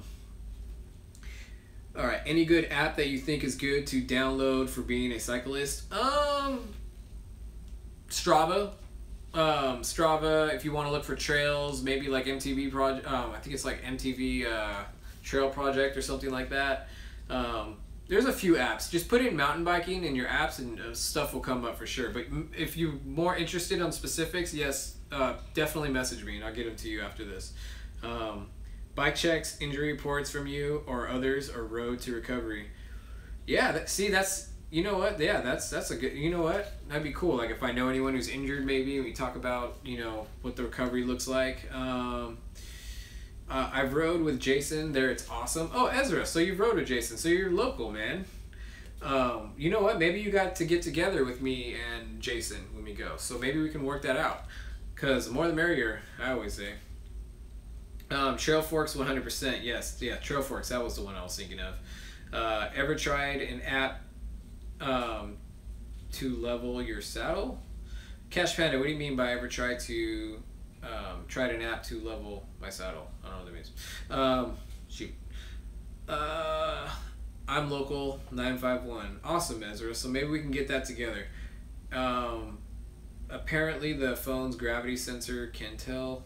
right, any good app that you think is good to download for being a cyclist? Strava. Strava, if you want to look for trails, maybe like MTB project. I think it's like MTV Trail Project or something like that. There's a few apps. Just put in mountain biking in your apps, and stuff will come up for sure. But if you're more interested on specifics, yes, definitely message me and I'll get them to you after this. Bike checks, injury reports from you or others, or road to recovery. Yeah, that's, you know what? Yeah, that's a good, you know what? That'd be cool. Like if I know anyone who's injured, maybe we talk about, you know, what the recovery looks like. I've rode with Jason there. It's awesome. Oh, Ezra. So you've rode with Jason. So you're local, man. You know what? Maybe you got to get together with me and Jason when we go. So maybe we can work that out. Because the more the merrier, I always say. Trail Forks 100%. Yes. Yeah, Trail Forks. That was the one I was thinking of. Ever tried an app to level your saddle? Cash Panda, what do you mean by ever tried an app to level my saddle? I don't know what that means. Shoot. I'm local 951. Awesome, Ezra. So maybe we can get that together. Apparently the phone's gravity sensor can tell.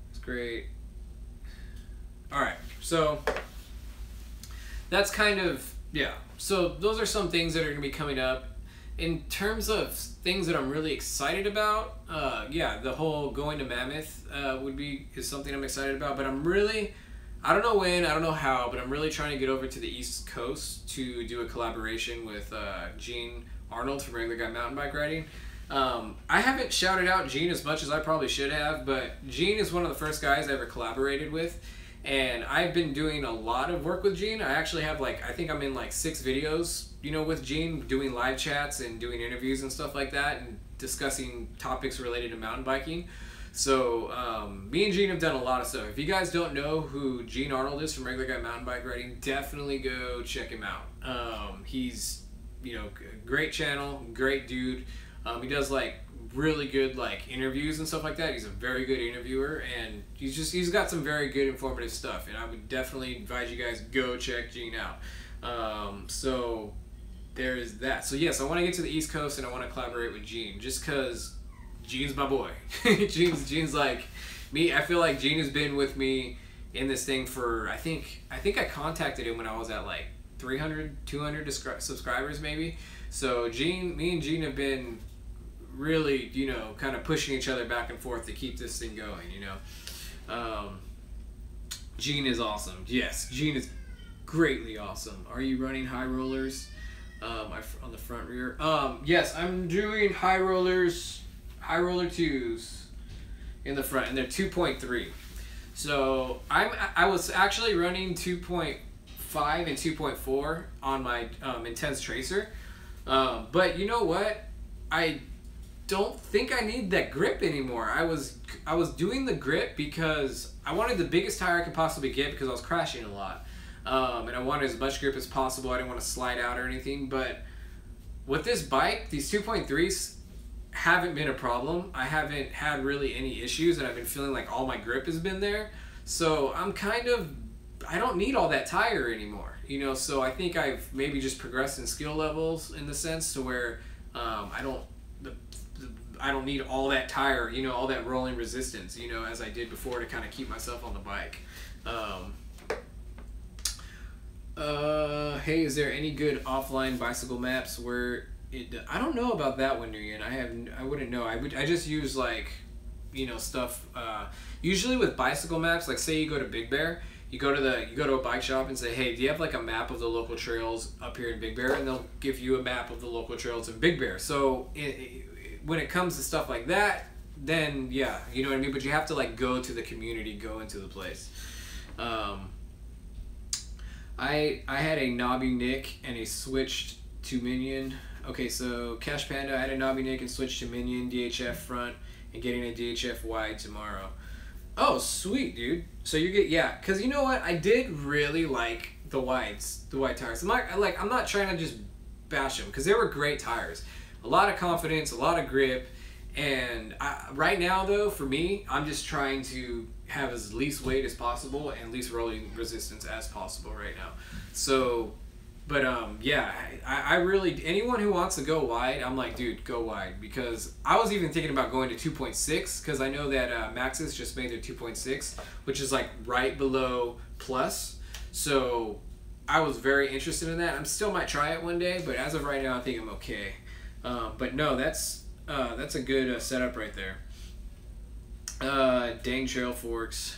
It's great. Alright, so that's kind of, yeah. So those are some things that are going to be coming up. In terms of things that I'm really excited about, yeah, the whole going to Mammoth is something I'm excited about. But I don't know when, I don't know how, but I'm really trying to get over to the East Coast to do a collaboration with Gene Arnold from Regular Guy Mountain Bike Riding. I haven't shouted out Gene as much as I probably should have, but Gene is one of the first guys I ever collaborated with. And I've been doing a lot of work with Gene. I actually have I think I'm in 6 videos, you know, with Gene, doing live chats and doing interviews and stuff like that, and discussing topics related to mountain biking. So me and Gene have done a lot of stuff. If you guys don't know who Gene Arnold is from Regular Guy Mountain Bike Riding, definitely go check him out. He's, you know, great channel, great dude. He does really good interviews and stuff like that. He's a very good interviewer, and he's got some very good informative stuff, and I would definitely advise you guys go check Gene out. So there is that. So yes, I want to get to the East Coast and I want to collaborate with Gene, just because Gene's my boy. Gene's like me. I feel like Gene has been with me in this thing for, I think I contacted him when I was at 300, 200 subscribers maybe. So me and Gene have been really, you know, kind of pushing each other back and forth to keep this thing going, you know. Gene is awesome. Yes, Gene is greatly awesome. Are you running high rollers on the front rear? Yes, I'm doing high roller 2s in the front, and they're 2.3. So I was actually running 2.5 and 2.4 on my Intense Tracer, but you know what? I don't think I need that grip anymore. I was doing the grip because I wanted the biggest tire I could possibly get, because I was crashing a lot, and I wanted as much grip as possible. I didn't want to slide out or anything. But with this bike, these 2.3s haven't been a problem. I haven't had really any issues, and I've been feeling like all my grip has been there. So I don't need all that tire anymore, you know. So I think I've maybe just progressed in skill levels in the sense to where I don't need all that tire, you know, all that rolling resistance, you know, as I did before, to kind of keep myself on the bike. Hey, is there any good offline bicycle maps where I don't know about that one, Nguyen. I wouldn't know. I just use you know, stuff. Usually with bicycle maps, say you go to Big Bear, you go to a bike shop and say, hey, do you have a map of the local trails up here in Big Bear? And they'll give you a map of the local trails in Big Bear. So when it comes to stuff like that, then yeah, you know what I mean. But you have to go to the community, go into the place. I had a knobby Nick and a switched to Minion. Okay, so Cash Panda, I had a knobby Nick and switched to Minion DHF front, and getting a DHF wide tomorrow. Oh, sweet, dude. So you get, yeah, because you know what? I did really like the wide tires. I'm not trying to just bash them, because they were great tires. A lot of confidence, a lot of grip, and right now, though, for me, I'm just trying to have as least weight as possible and least rolling resistance as possible right now. So, but yeah, I really, anyone who wants to go wide, I'm like, dude, go wide, because I was even thinking about going to 2.6, because I know that Maxxis just made their 2.6, which is right below plus. So I was very interested in that. I still might try it one day, but as of right now, I think I'm okay. But no, that's a good setup right there. Dang Trail Forks.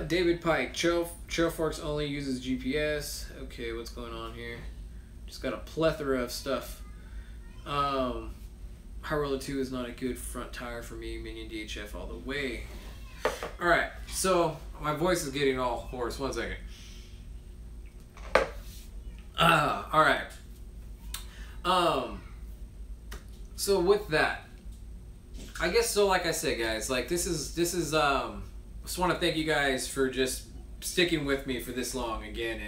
David Pike, Trail Forks only uses GPS. Okay, what's going on here? Just got a plethora of stuff. High Roller 2 is not a good front tire for me. Minion DHF all the way. Alright, so my voice is getting all hoarse. 1 second. Alright. So with that, I guess, so like I said, guys, this is just want to thank you guys for just sticking with me for this long again,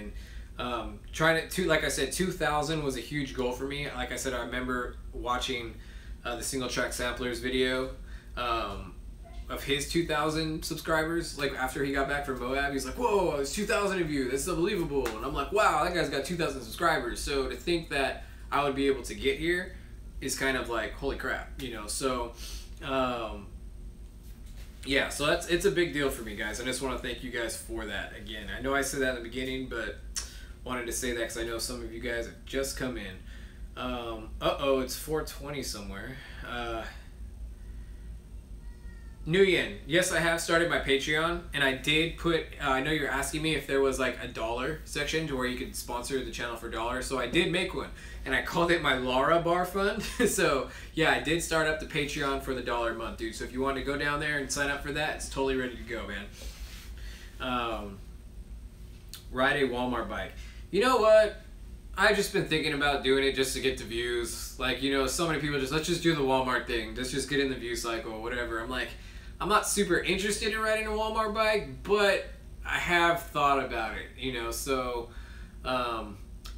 and trying to, like I said, 2,000 was a huge goal for me. Like I said, I remember watching the single track samplers video, of his 2,000 subscribers. Like after he got back from Moab, he's like, whoa, there's 2,000 of you, that's unbelievable. And I'm like, wow, that guy's got 2,000 subscribers. So to think that I would be able to get here is kind of like, holy crap, you know. So yeah, so it's a big deal for me, guys. I just want to thank you guys for that. Again, I know I said that in the beginning, but wanted to say that because I know some of you guys have just come in. Uh-oh, it's 4:20 somewhere. Nguyen, yes, I have started my Patreon, and I did put, I know you're asking me if there was like a $1 section to where you could sponsor the channel for $1, so I did make one, and I called it my Lara Bar Fund. So yeah, I did start up the Patreon for the $1 a month, dude. So if you want to go down there and sign up for that, it's totally ready to go, man. Ride a Walmart bike. You know what? I've just been thinking about doing it just to get the views. Like, you know, so many people just, let's just do the Walmart thing. Let's just get in the view cycle or whatever. I'm like, I'm not super interested in riding a Walmart bike, but I have thought about it, you know. So,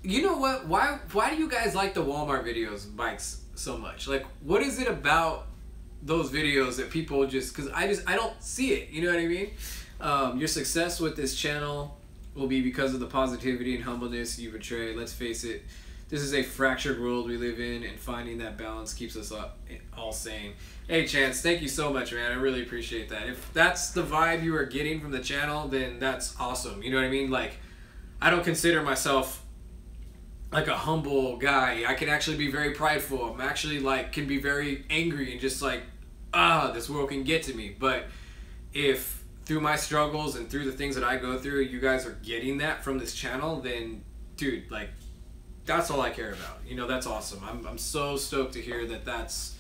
you know what? Why do you guys like the Walmart videos, bikes, so much? Like, what is it about those videos that people just, because I don't see it, you know what I mean? Your success with this channel will be because of the positivity and humbleness you portray. Let's face it, this is a fractured world we live in, and finding that balance keeps us all sane. Hey Chance, thank you so much, man. I really appreciate that. If that's the vibe you are getting from the channel, then that's awesome. You know what I mean? Like, I don't consider myself like a humble guy. I can actually be very prideful. I'm actually like, can be very angry and just like, this world can get to me. But if through my struggles and through the things that I go through, you guys are getting that from this channel, then dude, like, that's all I care about. You know, that's awesome. I'm so stoked to hear that that's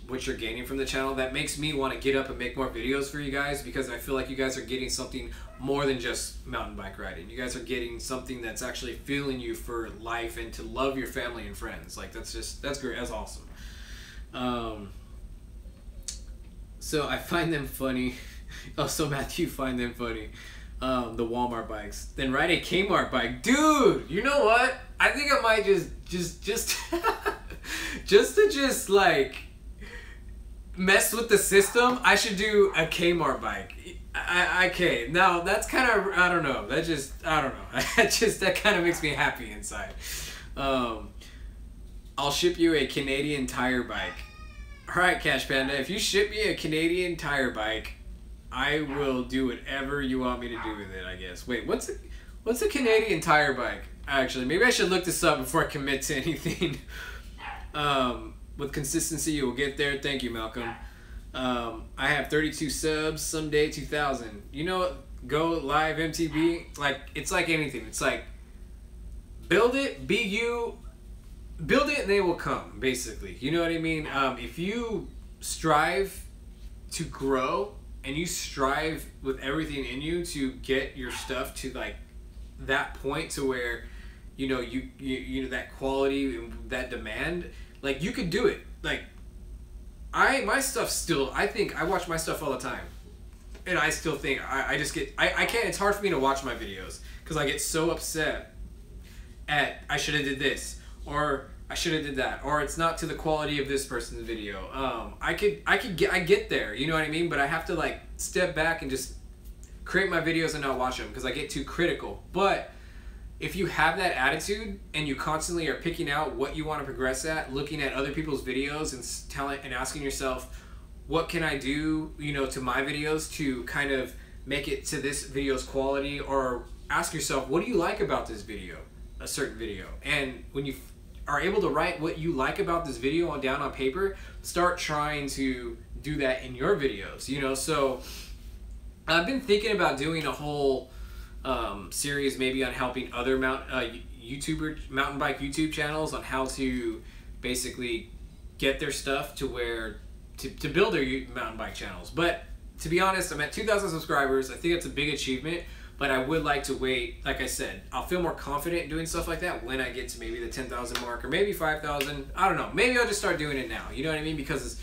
what you're gaining from the channel. That makes me want to get up and make more videos for you guys, because I feel like you guys are getting something more than just mountain bike riding. You guys are getting something that's actually fueling you for life and to love your family and friends. Like, that's great. That's awesome. So I find them funny. Oh, so Matthew, find them funny. The Walmart bikes. Then ride a Kmart bike. Dude, you know what? I think I might just like mess with the system. I should do a Kmart bike. Okay, now that's kind of, I don't know. I don't know. That kind of makes me happy inside. I'll ship you a Canadian tire bike. Alright, Cash Panda, if you ship me a Canadian tire bike, I will do whatever you want me to do with it, I guess. Wait, what's a Canadian tire bike? Actually, maybe I should look this up before I commit to anything. With consistency, you will get there. Thank you, Malcolm. I have 32 subs, someday 2,000. You know what? Go live MTB. Like, it's like anything. It's like, build it, be you, build it and they will come, basically. You know what I mean? If you strive to grow, and you strive with everything in you to get your stuff to like that point to where, you know, you know, that quality and that demand, like, you could do it. Like, my stuff still, I think I watch my stuff all the time, and I still think I just get, I can't, it's hard for me to watch my videos because I get so upset at, I should have did this, or I should have did that, or it's not to the quality of this person's video. I get there, you know what I mean? But I have to like step back and just create my videos and not watch them because I get too critical. But if you have that attitude and you constantly are picking out what you want to progress at, looking at other people's videos and asking yourself, what can I do, you know, to my videos to kind of make it to this video's quality, or ask yourself, what do you like about this video, a certain video? And when you are able to write what you like about this video down on paper, start trying to do that in your videos, you know. So I've been thinking about doing a whole series maybe on helping other mountain bike YouTube channels on how to basically get their stuff to where to build their mountain bike channels. But to be honest, I'm at 2,000 subscribers. I think it's a big achievement. But I would like to wait. Like I said, I'll feel more confident in doing stuff like that when I get to maybe the 10,000 mark, or maybe 5,000. I don't know. Maybe I'll just start doing it now. You know what I mean? Because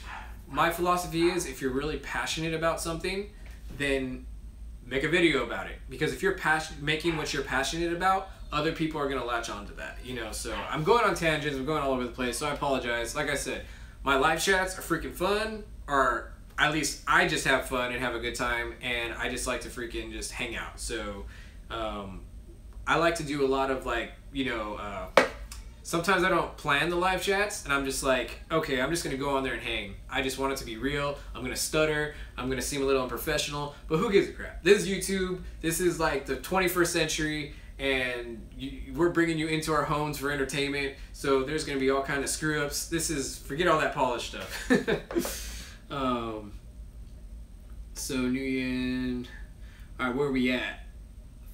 my philosophy is, if you're really passionate about something, then make a video about it. Because if you're making what you're passionate about, other people are going to latch onto that. You know, so I'm going on tangents. I'm going all over the place, so I apologize. Like I said, my live chats are freaking fun, are at least I just have fun and have a good time, and I just like to freaking just hang out. So I like to do a lot of like, you know, sometimes I don't plan the live chats, and I'm just like, okay, I'm just gonna go on there and hang. I just want it to be real. I'm gonna stutter. I'm gonna seem a little unprofessional, but who gives a crap? This is YouTube. This is like the 21st century, and we're bringing you into our homes for entertainment. So there's gonna be all kind of screw ups. This is, forget all that polished stuff. So Nguyen, all right, where are we at?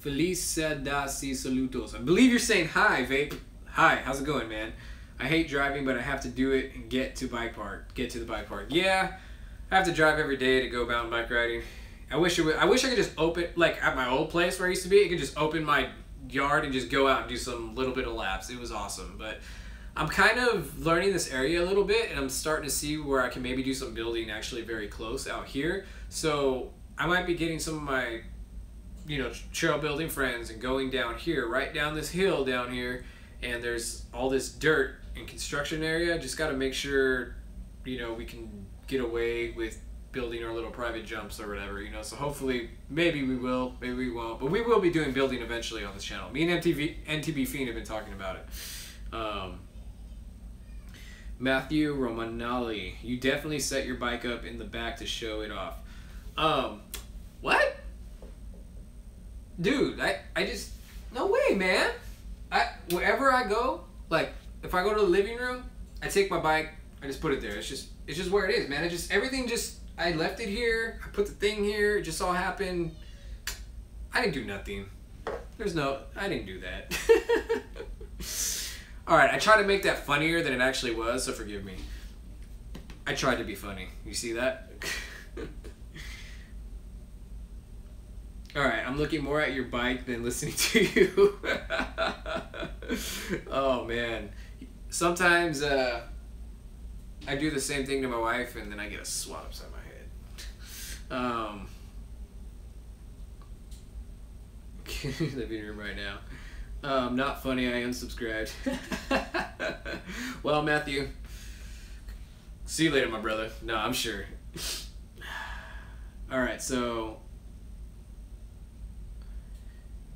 Feliz Dasi Saludos. I believe you're saying hi, Vape. Hi, how's it going, man? I hate driving, but I have to do it and get to the bike park. Yeah, I have to drive every day to go mountain bike riding. I wish I could just open, like at my old place where I used to be, I could just open my yard and just go out and do some little bit of laps. It was awesome. But I'm kind of learning this area a little bit, and I'm starting to see where I can maybe do some building actually very close out here. So I might be getting some of my, you know, trail building friends and going down here, right down this hill down here, and there's all this dirt and construction area. Just got to make sure, you know, we can get away with building our little private jumps or whatever, you know. So hopefully, maybe we will, maybe we won't, but we will be doing building eventually on this channel. Me and MTB Fiend have been talking about it. Matthew Romanali, you definitely set your bike up in the back to show it off. What? Dude, I just, no way, man. Wherever I go, like if I go to the living room, I take my bike, I just put it there. It's just where it is, man. Everything just, I left it here, I put the thing here, it just all happened. I didn't do nothing. I didn't do that. Alright, I tried to make that funnier than it actually was, so forgive me. I tried to be funny. You see that? Alright, I'm looking more at your bike than listening to you. Oh man. Sometimes I do the same thing to my wife, and then I get a swat upside my head. Living room right now. Not funny, I unsubscribed. Well, Matthew, see you later, my brother. No, I'm sure. Alright, so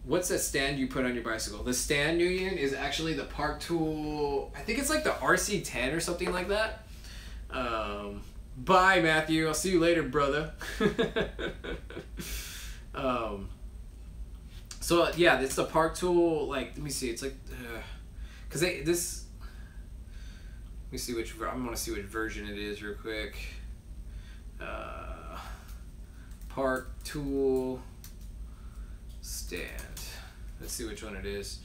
what's that stand you put on your bicycle? The stand, Nguyen, is actually the Park Tool, I think it's like the RC10 or something like that. Bye, Matthew. I'll see you later, brother. So yeah, it's the Park Tool, like, let me see, it's like, cause let me see which, I want to see which version it is real quick. Park Tool stand. Let's see which one it is.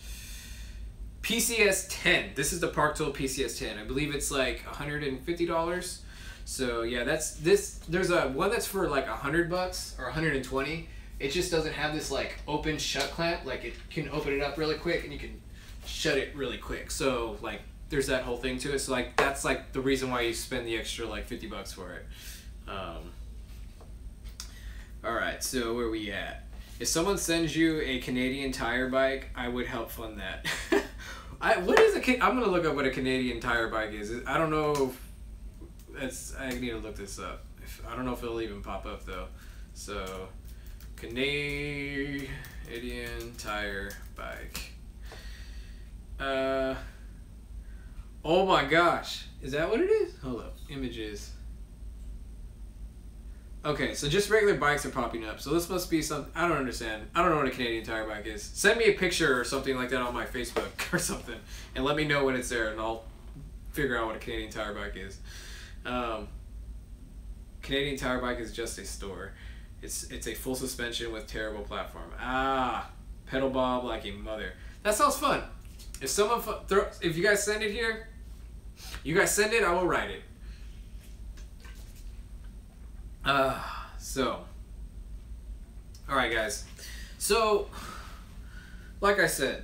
PCS 10. This is the Park Tool PCS 10. I believe it's like $150. So yeah, there's a one that's for like $100 or 120. It just doesn't have this like open shut clamp. Like it can open it up really quick and you can shut it really quick. So like there's that whole thing to it. So like that's like the reason why you spend the extra like $50 for it. All right, so where we at? If someone sends you a Canadian Tire bike, I would help fund that. What is I'm gonna look up what a Canadian Tire bike is. I don't know if I need to look this up. I don't know if it'll even pop up though. So Canadian Tire bike. Oh my gosh, is that what it is? Hold up, images. Okay, so just regular bikes are popping up. So this must be some, I don't understand. I don't know what a Canadian Tire bike is. Send me a picture or something like that on my Facebook or something, and let me know when it's there, and I'll figure out what a Canadian Tire bike is. Canadian Tire bike is just a store. It's a full suspension with terrible platform. Pedal bob like a mother. That sounds fun. If someone if you guys send it here, you guys send it, I will write it. Alright guys, so like I said,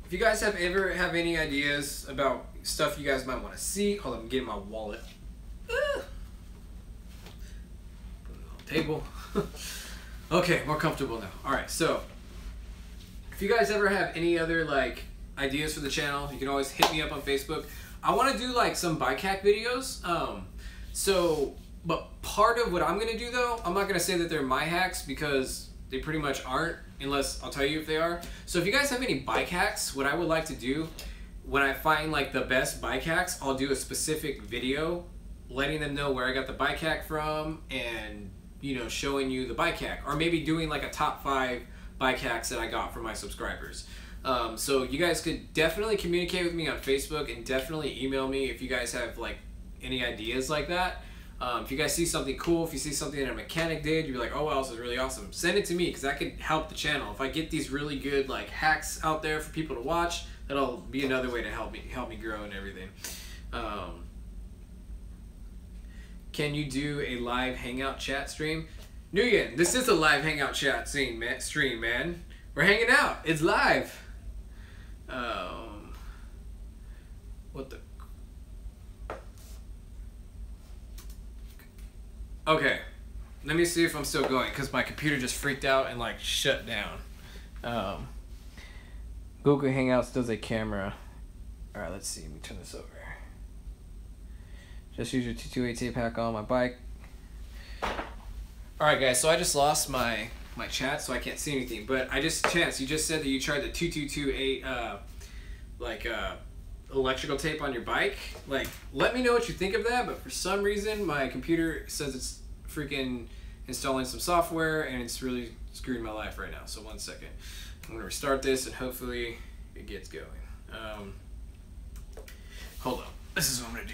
if you guys ever have any ideas about stuff you guys might want to see, hold on, I'm getting my wallet. Put it on the table. Okay, more comfortable now. Alright, so if you guys ever have any other like ideas for the channel, you can always hit me up on Facebook. I want to do like some bike hack videos. So But part of what I'm gonna do though, I'm not gonna say that they're my hacks because they pretty much aren't, unless I'll tell you if they are. So if you guys have any bike hacks, what I would like to do, when I find like the best bike hacks, I'll do a specific video letting them know where I got the bike hack from and, you know, showing you the bike hack, or maybe doing like a top 5 bike hacks that I got from my subscribers. So you guys could definitely communicate with me on Facebook and definitely email me if you guys have like any ideas like that. If you guys see something cool, if you see something that a mechanic did, you're like, oh wow, this is really awesome, send it to me, because that could help the channel. If I get these really good like hacks out there for people to watch, that'll be another way to help me grow and everything. Can you do a live hangout chat stream? Nguyen, this is a live hangout chat stream, man. We're hanging out. It's live. What the? Okay, let me see if I'm still going, because my computer just freaked out and like shut down. Google Hangouts does a camera. All right, let's see. Let me turn this over. Just use your 228 tape hack on my bike. All right, guys. So I just lost my chat, so I can't see anything. But Chance, you just said that you tried the 2228 electrical tape on your bike. Like, let me know what you think of that. But for some reason, my computer says it's freaking installing some software, and it's really screwing my life right now. So 1 second. I'm gonna restart this, and hopefully it gets going. Hold on. This is what I'm gonna do.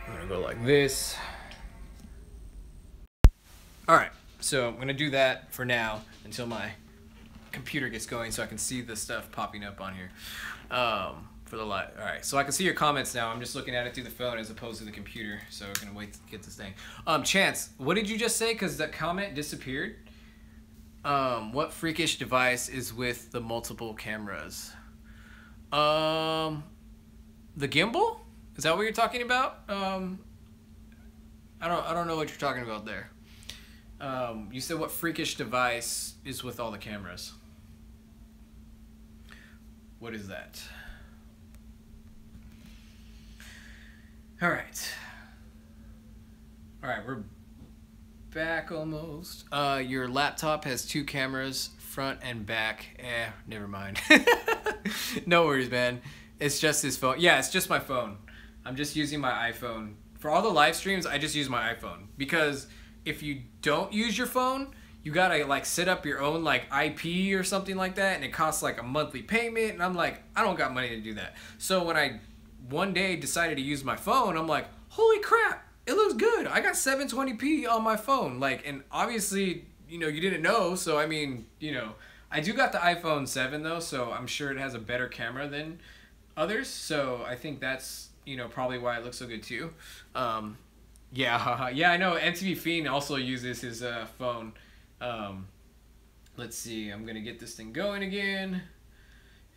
I'm gonna go like this. All right, so I'm gonna do that for now until my computer gets going, so I can see the stuff popping up on here for the live. All right, so I can see your comments now. I'm just looking at it through the phone as opposed to the computer, so I'm gonna wait to get this thing. Chance, what did you just say? Because that comment disappeared. What freakish device is with the multiple cameras? The gimbal? Is that what you're talking about? I don't know what you're talking about there. You said what freakish device is with all the cameras? What is that? All right, we're back almost. Your laptop has 2 cameras, front and back. Never mind. No worries, man. It's just his phone. Yeah, it's just my phone. I'm just using my iPhone. For all the live streams, I just use my iPhone, because if you don't use your phone, you gotta like set up your own like IP or something like that, and it costs like a monthly payment, and I'm like, I don't got money to do that. So when I one day decided to use my phone, I'm like, holy crap, it looks good. I got 720p on my phone. Like, and obviously, you know, you didn't know, so I mean, you know, I do got the iPhone 7 though, so I'm sure it has a better camera than others, so I think that's, you know, probably why it looks so good too. Yeah, yeah, I know. MTBdropIN also uses his phone. Let's see. I'm gonna get this thing going again,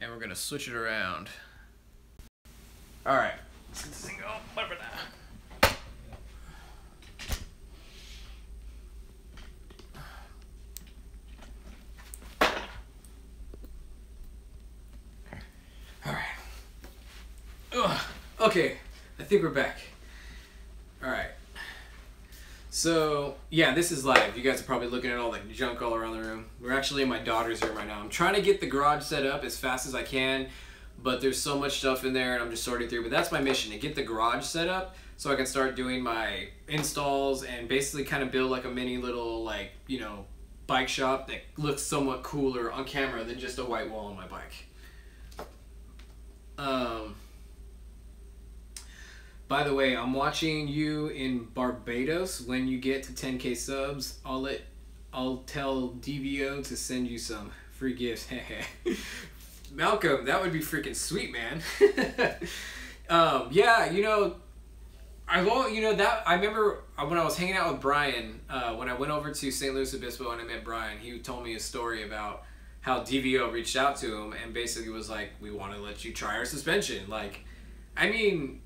and we're gonna switch it around. All right, let's get this thing going. Whatever that. All right. Ugh. Okay, I think we're back. All right. So, yeah, this is live. You guys are probably looking at all the junk all around the room. We're actually in my daughter's room right now. I'm trying to get the garage set up as fast as I can, but there's so much stuff in there, and I'm just sorting through. But that's my mission, to get the garage set up so I can start doing my installs and basically kind of build like a mini little, like, you know, bike shop that looks somewhat cooler on camera than just a white wall on my bike. By the way, I'm watching you in Barbados. When you get to 10K subs, I'll tell DVO to send you some free gifts. Malcolm, that would be freaking sweet, man. Yeah, you know, I remember when I was hanging out with Brian, when I went over to St. Louis Obispo and I met Brian, he told me a story about how DVO reached out to him and basically was like, we want to let you try our suspension. Like, I mean,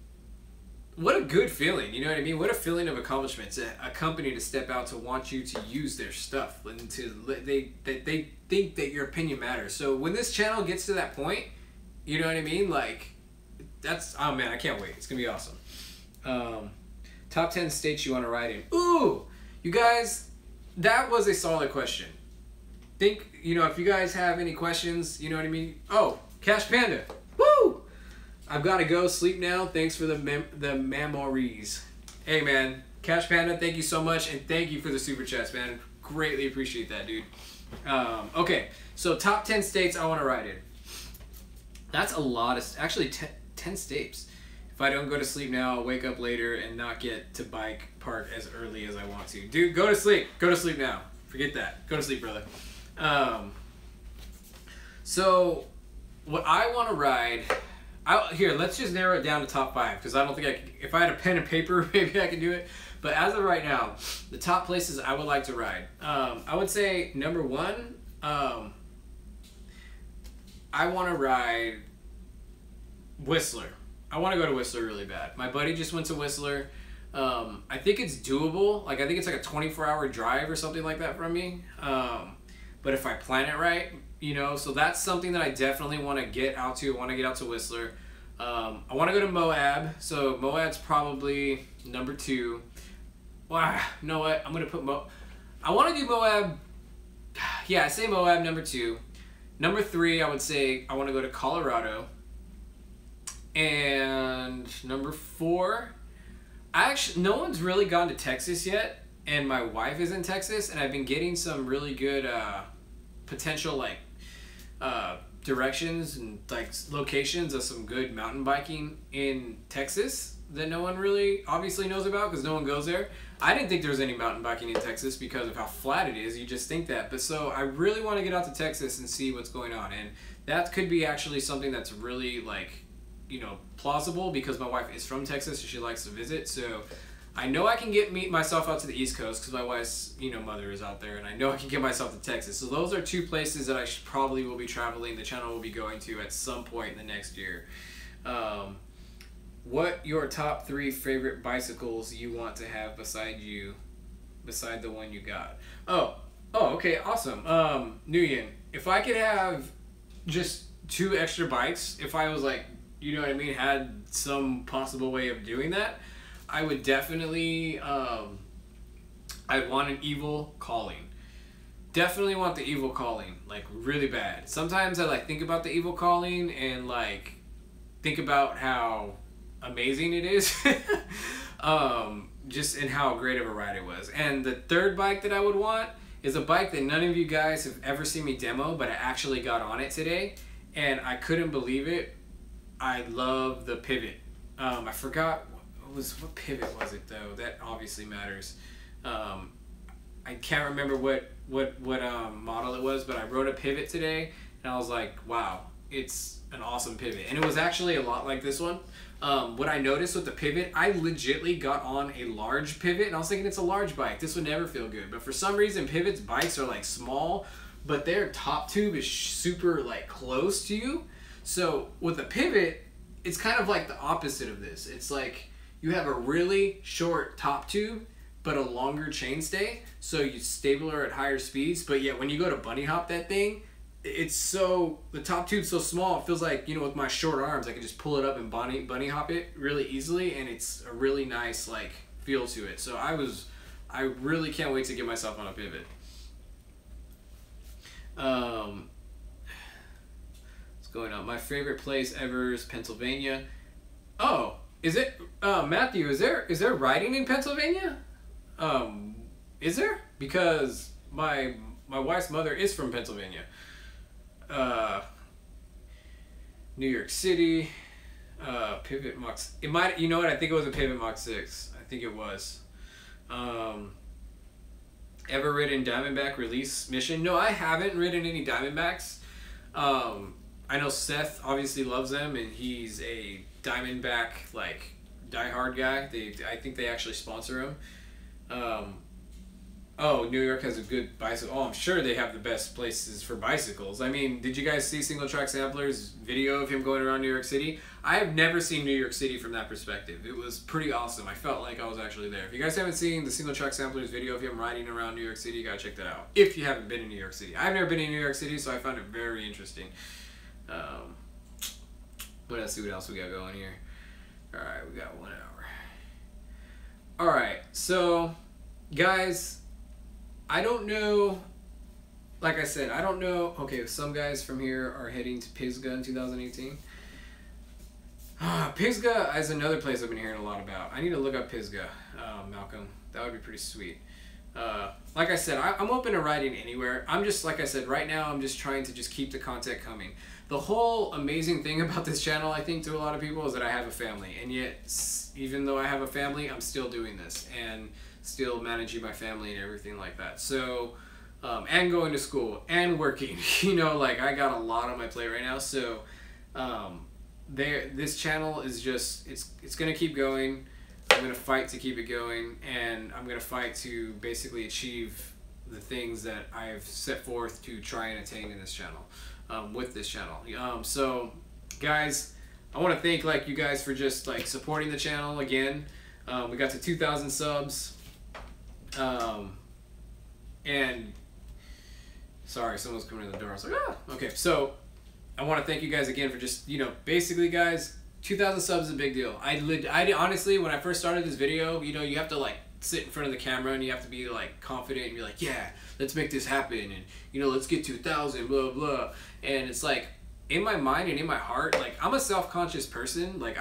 what a good feeling, you know what I mean? What a feeling of accomplishment to a company to step out to want you to use their stuff and they think that your opinion matters. So when this channel gets to that point, you know what I mean? Like, that's, oh man, I can't wait. It's gonna be awesome. Top 10 states you want to ride in. Ooh, you guys, that was a solid question. Think, you know, if you guys have any questions, you know what I mean? Oh, Cash Panda. Woo! I've got to go sleep now. Thanks for the memories. Hey, man. Cash Panda, thank you so much. And thank you for the super chats, man. Greatly appreciate that, dude. Okay, so top 10 states I want to ride in. That's a lot of, actually 10 states. If I don't go to sleep now, I'll wake up later and not get to bike park as early as I want to. Dude, go to sleep. Go to sleep now. Forget that. Go to sleep, brother. So, what I want to ride... Here, let's just narrow it down to top 5, because I don't think I could, if I had a pen and paper, maybe I could do it. But as of right now, the top places I would like to ride. I would say number 1, I want to ride Whistler. I want to go to Whistler really bad. My buddy just went to Whistler. I think it's doable. Like, I think it's like a 24-hour drive or something like that from me. But if I plan it right, you know, so that's something that I definitely want to get out to. I want to get out to Whistler. I want to go to Moab. So Moab's probably number 2. Wow, you know what? I'm going to put I want to do Moab. Yeah, I say Moab number 2. Number 3, I would say I want to go to Colorado. And number 4, no one's really gone to Texas yet. And my wife is in Texas. And I've been getting some really good potential, like, directions and like locations of some good mountain biking in Texas that no one really obviously knows about because no one goes there. I didn't think there was any mountain biking in Texas because of how flat it is. You just think that. But so I really want to get out to Texas and see what's going on. And that could be actually something that's really, like, you know, plausible because my wife is from Texas and she likes to visit. So I know I can meet myself out to the East Coast because my wife's, you know, mother is out there, and I know I can get myself to Texas. So those are 2 places that I probably will be traveling. The channel will be going to at some point in the next year. What your top 3 favorite bicycles you want to have beside the one you got? Oh, okay, awesome. Nguyen, if I could have just 2 extra bikes, if I was like, you know what I mean, had some possible way of doing that, I would definitely, I'd want an Evo Calling. Definitely want the Evo Calling, like, really bad. Sometimes I, like, think about the Evo Calling and, like, think about how amazing it is. Just in how great of a ride it was. And the 3rd bike that I would want is a bike that none of you guys have ever seen me demo, but I actually got on it today, and I couldn't believe it. I love the Pivot. I forgot... what pivot was it though? That obviously matters. I can't remember what model it was, but I rode a Pivot today and I was like, wow, it's an awesome Pivot. And it was actually a lot like this one. What I noticed with the Pivot, I legitly got on a large Pivot and I was thinking it's a large bike. This would never feel good. But for some reason, Pivot's bikes are like small, but their top tube is super like close to you. So with a Pivot, it's kind of like the opposite of this. It's like, you have a really short top tube, but a longer chainstay, so you stabler at higher speeds. But yet, when you go to bunny hop that thing, the top tube's so small, it feels like, you know, with my short arms, I can just pull it up and bunny hop it really easily, and it's a really nice, like, feel to it. So I really can't wait to get myself on a Pivot. What's going on? My favorite place ever is Pennsylvania. Oh. Is it, Matthew, is there riding in Pennsylvania? Is there? Because my wife's mother is from Pennsylvania. New York City, Pivot Mach, it might, you know what, I think it was a Pivot Mach 6. I think it was. Ever ridden Diamondback Release Mission? No, I haven't ridden any Diamondbacks. I know Seth obviously loves them, and he's a Diamondback, like, diehard guy. I think they actually sponsor him. Oh, New York has a good bicycle. Oh, I'm sure they have the best places for bicycles. I mean, did you guys see Single Track Sampler's video of him going around New York City? I have never seen New York City from that perspective. It was pretty awesome. I felt like I was actually there. If you guys haven't seen the Single Track Sampler's video of him riding around New York City, you gotta check that out. If you haven't been in New York City. I've never been in New York City, so I found it very interesting. Let's see what else we got going here. Alright, we got 1 hour. Alright, so guys, I don't know, like I said, I don't know. Okay, some guys from here are heading to Pisgah in 2018. Pisgah is another place I've been hearing a lot about. I need to look up Pisgah, Malcolm. That would be pretty sweet. Like I said, I'm open to riding anywhere. I'm just, like I said, right now I'm just trying to just keep the content coming. The whole amazing thing about this channel, I think, to a lot of people is that I have a family. And yet, even though I have a family, I'm still doing this and still managing my family and everything like that. So, and going to school and working, you know, like I got a lot on my plate right now. So, this channel is just, it's going to keep going. I'm going to fight to keep it going, and I'm going to fight to basically achieve the things that I've set forth to try and attain in this channel, with this channel. So guys, I want to thank like you guys for just like supporting the channel again. We got to 2,000 subs, and sorry, someone's coming in the door. I was like, ah, okay. So I want to thank you guys again for just, you know, basically guys, 2,000 subs is a big deal. I honestly, when I first started this video, you know, you have to like sit in front of the camera and you have to be like confident and be like, yeah, let's make this happen, and you know, let's get 2,000, blah blah. And it's like, in my mind and in my heart, like I'm a self-conscious person. Like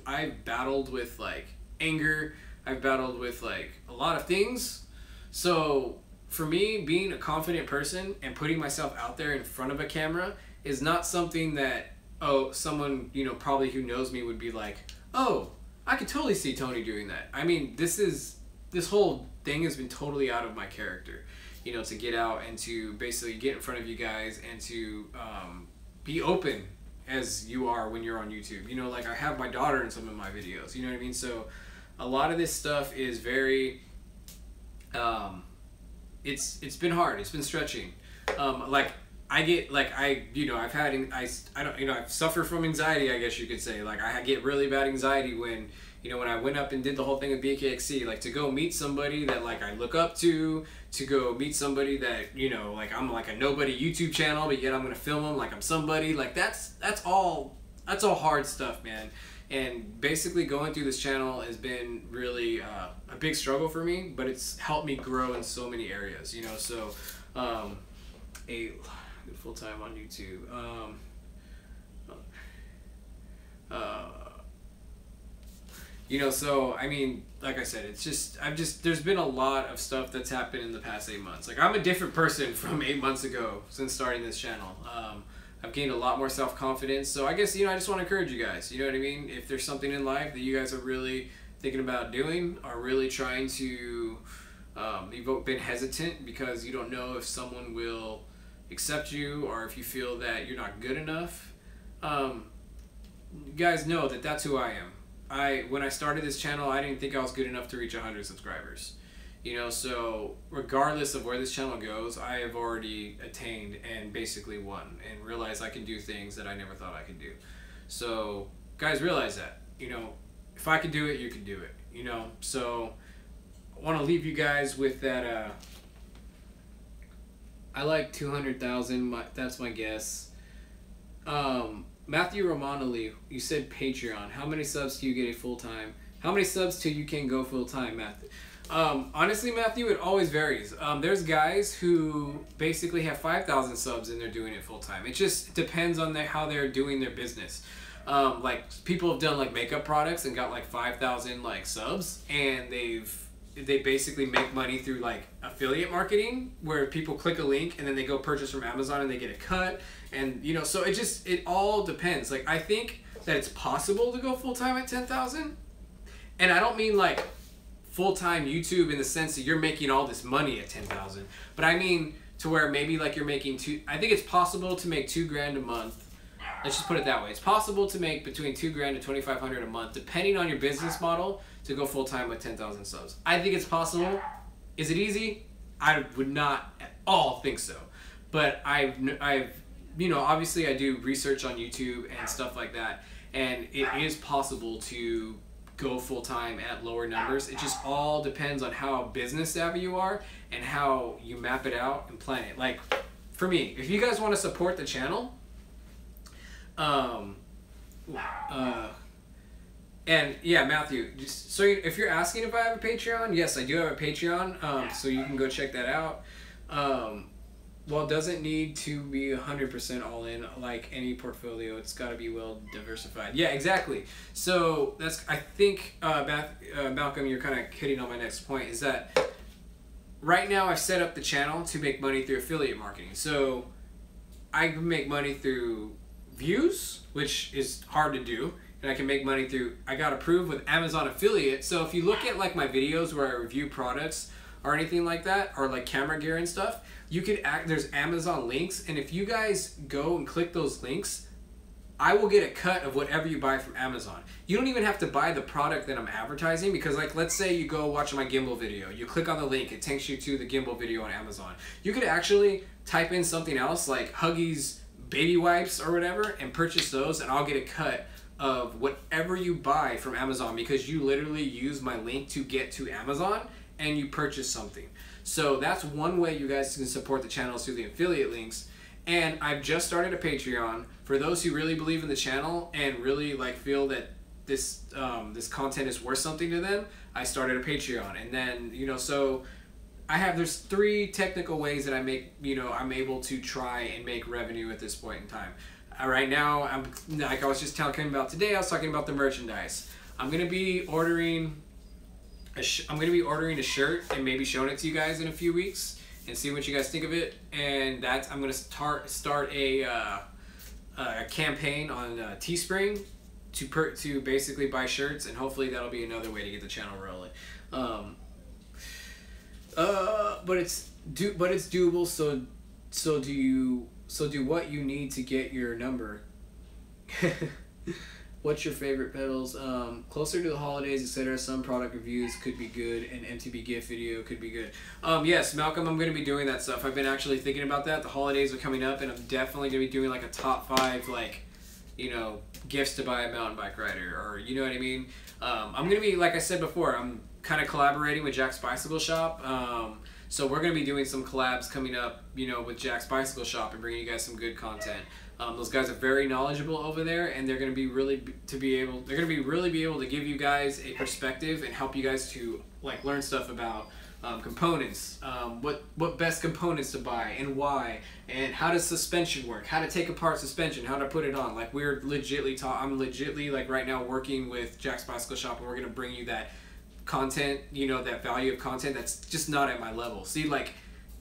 I've battled with like anger, I've battled with like a lot of things. So for me, being a confident person and putting myself out there in front of a camera is not something that, oh, someone, you know, probably who knows me would be like, oh, I could totally see Tony doing that. I mean, this whole thing has been totally out of my character, you know, to get out and to basically get in front of you guys and to be open as you are when you're on YouTube. You know, like I have my daughter in some of my videos, you know what I mean? So a lot of this stuff is very, it's been hard, it's been stretching. Like, I get, like, you know, I've had, I don't, you know, I've suffered from anxiety, I guess you could say. Like, I get really bad anxiety when, you know, when I went up and did the whole thing with BKXC, like, to go meet somebody that, like, I look up to go meet somebody that, you know, like, I'm, like, a nobody YouTube channel, but yet I'm gonna film them like I'm somebody. Like, that's all hard stuff, man. And basically going through this channel has been really a big struggle for me, but it's helped me grow in so many areas, you know. So, full-time on YouTube. You know, so I mean, like I said, it's just there's been a lot of stuff that's happened in the past 8 months. Like, I'm a different person from 8 months ago since starting this channel. I've gained a lot more self-confidence. So I guess, you know, I just want to encourage you guys, you know what I mean? If there's something in life that you guys are really thinking about doing, or really trying to, you've been hesitant because you don't know if someone will accept you, or if you feel that you're not good enough, you guys know that that's who I am. When I started this channel, I didn't think I was good enough to reach 100 subscribers, you know. So regardless of where this channel goes, I have already attained and basically won and realized I can do things that I never thought I could do. So guys, realize that, you know, if I could do it, you can do it, you know. So I want to leave you guys with that, I like 200,000. That's my guess. Matthew Romanoli, you said Patreon. How many subs do you get a full-time? How many subs till you can go full-time, Matthew? Honestly, Matthew, it always varies. There's guys who basically have 5,000 subs and they're doing it full-time. It just depends on how they're doing their business. Like, people have done like makeup products and got like 5,000 like subs, and they basically make money through like affiliate marketing, where people click a link and then they go purchase from Amazon and they get a cut. And you know, so it all depends. Like, I think that it's possible to go full-time at 10,000, and I don't mean like full-time YouTube in the sense that you're making all this money at 10,000, but I mean to where maybe like you're making I think it's possible to make $2,000 a month. Let's just put it that way. It's possible to make between $2,000 to $2,500 a month, depending on your business model, to go full-time with 10,000 subs. I think it's possible. Is it easy? I would not at all think so. But I've you know, obviously I do research on YouTube and stuff like that, and it is possible to go full-time at lower numbers. It just all depends on how business savvy you are and how you map it out and plan it. Like, for me, if you guys want to support the channel, And yeah, Matthew, just, so if you're asking if I have a Patreon, yes, I do have a Patreon, so you can go check that out. Well, it doesn't need to be 100% all in like any portfolio. It's got to be well diversified. Yeah, exactly. So that's, I think, Malcolm, you're kind of hitting on my next point, is that right now I've set up the channel to make money through affiliate marketing. So I can make money through views, which is hard to do. And I can make money through, I got approved with Amazon affiliate. So if you look at like my videos where I review products or anything like that, or like camera gear and stuff, you could there's Amazon links. And if you guys go and click those links, I will get a cut of whatever you buy from Amazon. You don't even have to buy the product that I'm advertising, because like, let's say you go watch my gimbal video, you click on the link, it takes you to the gimbal video on Amazon. You could actually type in something else like Huggies baby wipes or whatever and purchase those, and I'll get a cut of whatever you buy from Amazon, because you literally use my link to get to Amazon and you purchase something. So that's one way you guys can support the channel, through the affiliate links. And I've just started a Patreon for those who really believe in the channel and really like feel that this this content is worth something to them. I started a Patreon, and then, you know, so there's 3 technical ways that I make, you know, I'm able to try and make revenue at this point in time. Right now, I'm like I was just talking about today. I was talking about the merchandise. I'm gonna be ordering a shirt and maybe showing it to you guys in a few weeks and see what you guys think of it. And I'm gonna start a campaign on Teespring to basically buy shirts, and hopefully that'll be another way to get the channel rolling. But it's doable. So do what you need to get your number. What's your favorite pedals? Closer to the holidays, etc. Some product reviews could be good. An MTB gift video could be good. Yes, Malcolm, I'm going to be doing that stuff. I've been actually thinking about that. The holidays are coming up, and I'm definitely going to be doing like a top 5, like, you know, gifts to buy a mountain bike rider, or you know what I mean. I'm going to be, like I said before, I'm kind of collaborating with Jax Bicycle Shop. So we're going to be doing some collabs coming up, you know, with Jax Bicycle Shop and bringing you guys some good content. Those guys are very knowledgeable over there, and they're going to be really be able to give you guys a perspective and help you guys to like learn stuff about components, what best components to buy and why, and how does suspension work, how to take apart suspension, how to put it on. Like I'm legitly like right now working with Jax Bicycle Shop, and we're going to bring you that content, you know, that value of content that's just not at my level. See, like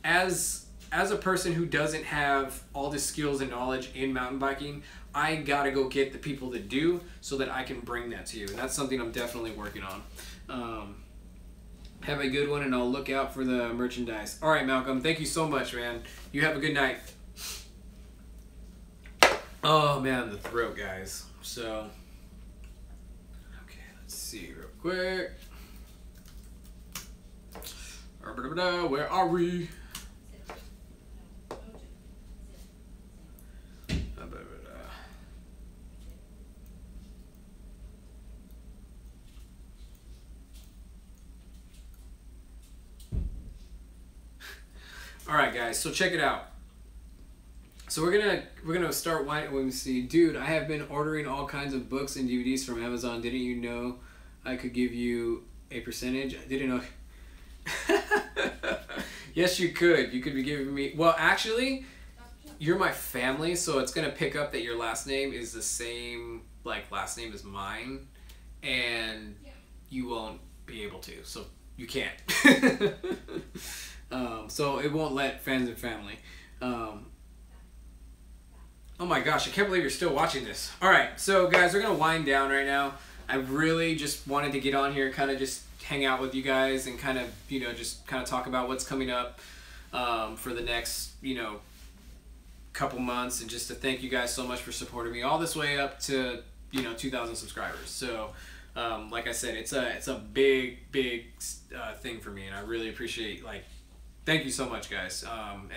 as a person who doesn't have all the skills and knowledge in mountain biking, I gotta go get the people that do, so that I can bring that to you, and that's something I'm definitely working on. Have a good one, and I'll look out for the merchandise. All right, Malcolm, thank you so much, man. You have a good night. Oh man, the throat, guys. So okay, let's see real quick. Where are we? All right, guys. So check it out. So we're gonna start. Let me see, dude. I have been ordering all kinds of books and DVDs from Amazon. Didn't you know I could give you a percentage? I didn't know. Yes, you could. You could be giving me. Well, actually, you're my family, so it's gonna pick up that your last name is the same like last name as mine, and you won't be able to. So you can't. So it won't let friends and family. Oh my gosh, I can't believe you're still watching this. All right, so guys, we're gonna wind down right now. I really just wanted to get on here, kind of just hang out with you guys, and kind of, you know, just kind of talk about what's coming up for the next, you know, couple months, and just to thank you guys so much for supporting me all this way up to, you know, 2,000 subscribers. So like I said, it's a big thing for me, and I really appreciate, like, thank you so much, guys.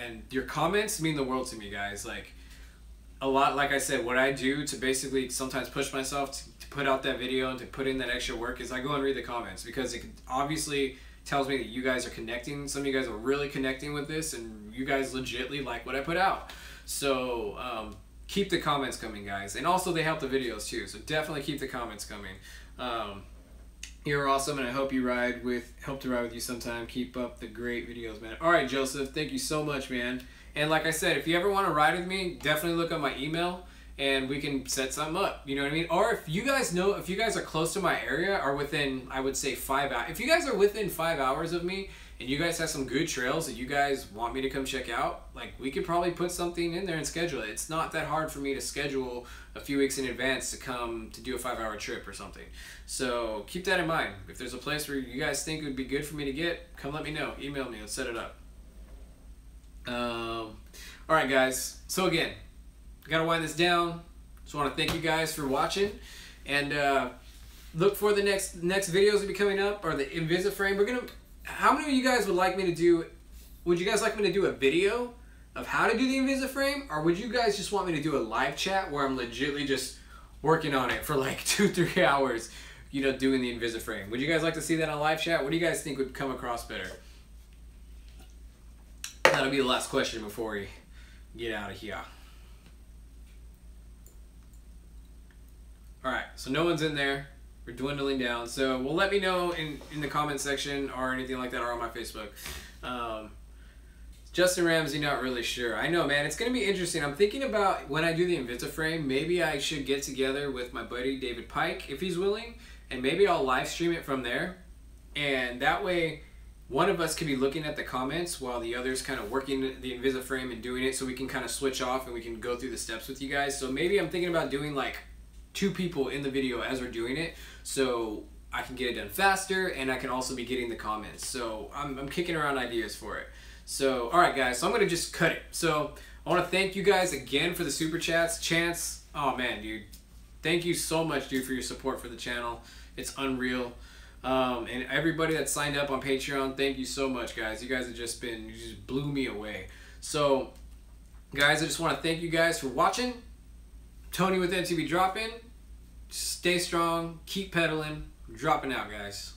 And your comments mean the world to me, guys. Like a lot, like I said, what I do to basically sometimes push myself to put out that video and to put in that extra work is I go and read the comments, because it obviously tells me that you guys are connecting. Some of you guys are really connecting with this, and you guys legitly like what I put out. So keep the comments coming, guys. And also they help the videos too, so definitely keep the comments coming. You're awesome, and I hope to ride with you sometime. Keep up the great videos, man. All right, Joseph, thank you so much, man. And like I said, if you ever want to ride with me, definitely look up my email and we can set something up. You know what I mean? Or if you guys are close to my area or within, I would say 5 hours. If you guys are within 5 hours of me and you guys have some good trails that you guys want me to come check out, like, we could probably put something in there and schedule it. It's not that hard for me to schedule a few weeks in advance to come to do a 5-hour trip or something. So keep that in mind. If there's a place where you guys think it would be good for me to get, come let me know. Email me. Let's set it up. All right, guys. So again, gotta wind this down. Just want to thank you guys for watching, and look for the next videos to be coming up, or the Invisiframe. We're gonna. How many of you guys would like me to do? Would you guys like me to do a video of how to do the Invisiframe, or would you guys just want me to do a live chat where I'm legitly just working on it for like 2-3 hours, you know, doing the Invisiframe? Would you guys like to see that on live chat? What do you guys think would come across better? That'll be the last question before we get out of here. Alright, so no one's in there. We're dwindling down. So, well, let me know in the comment section or anything like that, or on my Facebook. Justin Ramsey, not really sure. I know, man, it's going to be interesting. I'm thinking about when I do the Invisiframe, maybe I should get together with my buddy David Pike, if he's willing, and maybe I'll live stream it from there. And that way, one of us could be looking at the comments while the other's kind of working the Invisiframe and doing it, so we can kind of switch off and we can go through the steps with you guys. So maybe I'm thinking about doing like 2 people in the video as we're doing it, so I can get it done faster, and I can also be getting the comments. So I'm kicking around ideas for it. So, alright guys, so I'm going to just cut it. So, I want to thank you guys again for the super chats. Chance, oh man, dude. Thank you so much, dude, for your support for the channel. It's unreal. And everybody that signed up on Patreon, thank you so much, guys. You guys have just been, you just blew me away. So, guys, I just want to thank you guys for watching. Tony with MTBdropIN. Stay strong, keep pedaling. Dropping out, guys.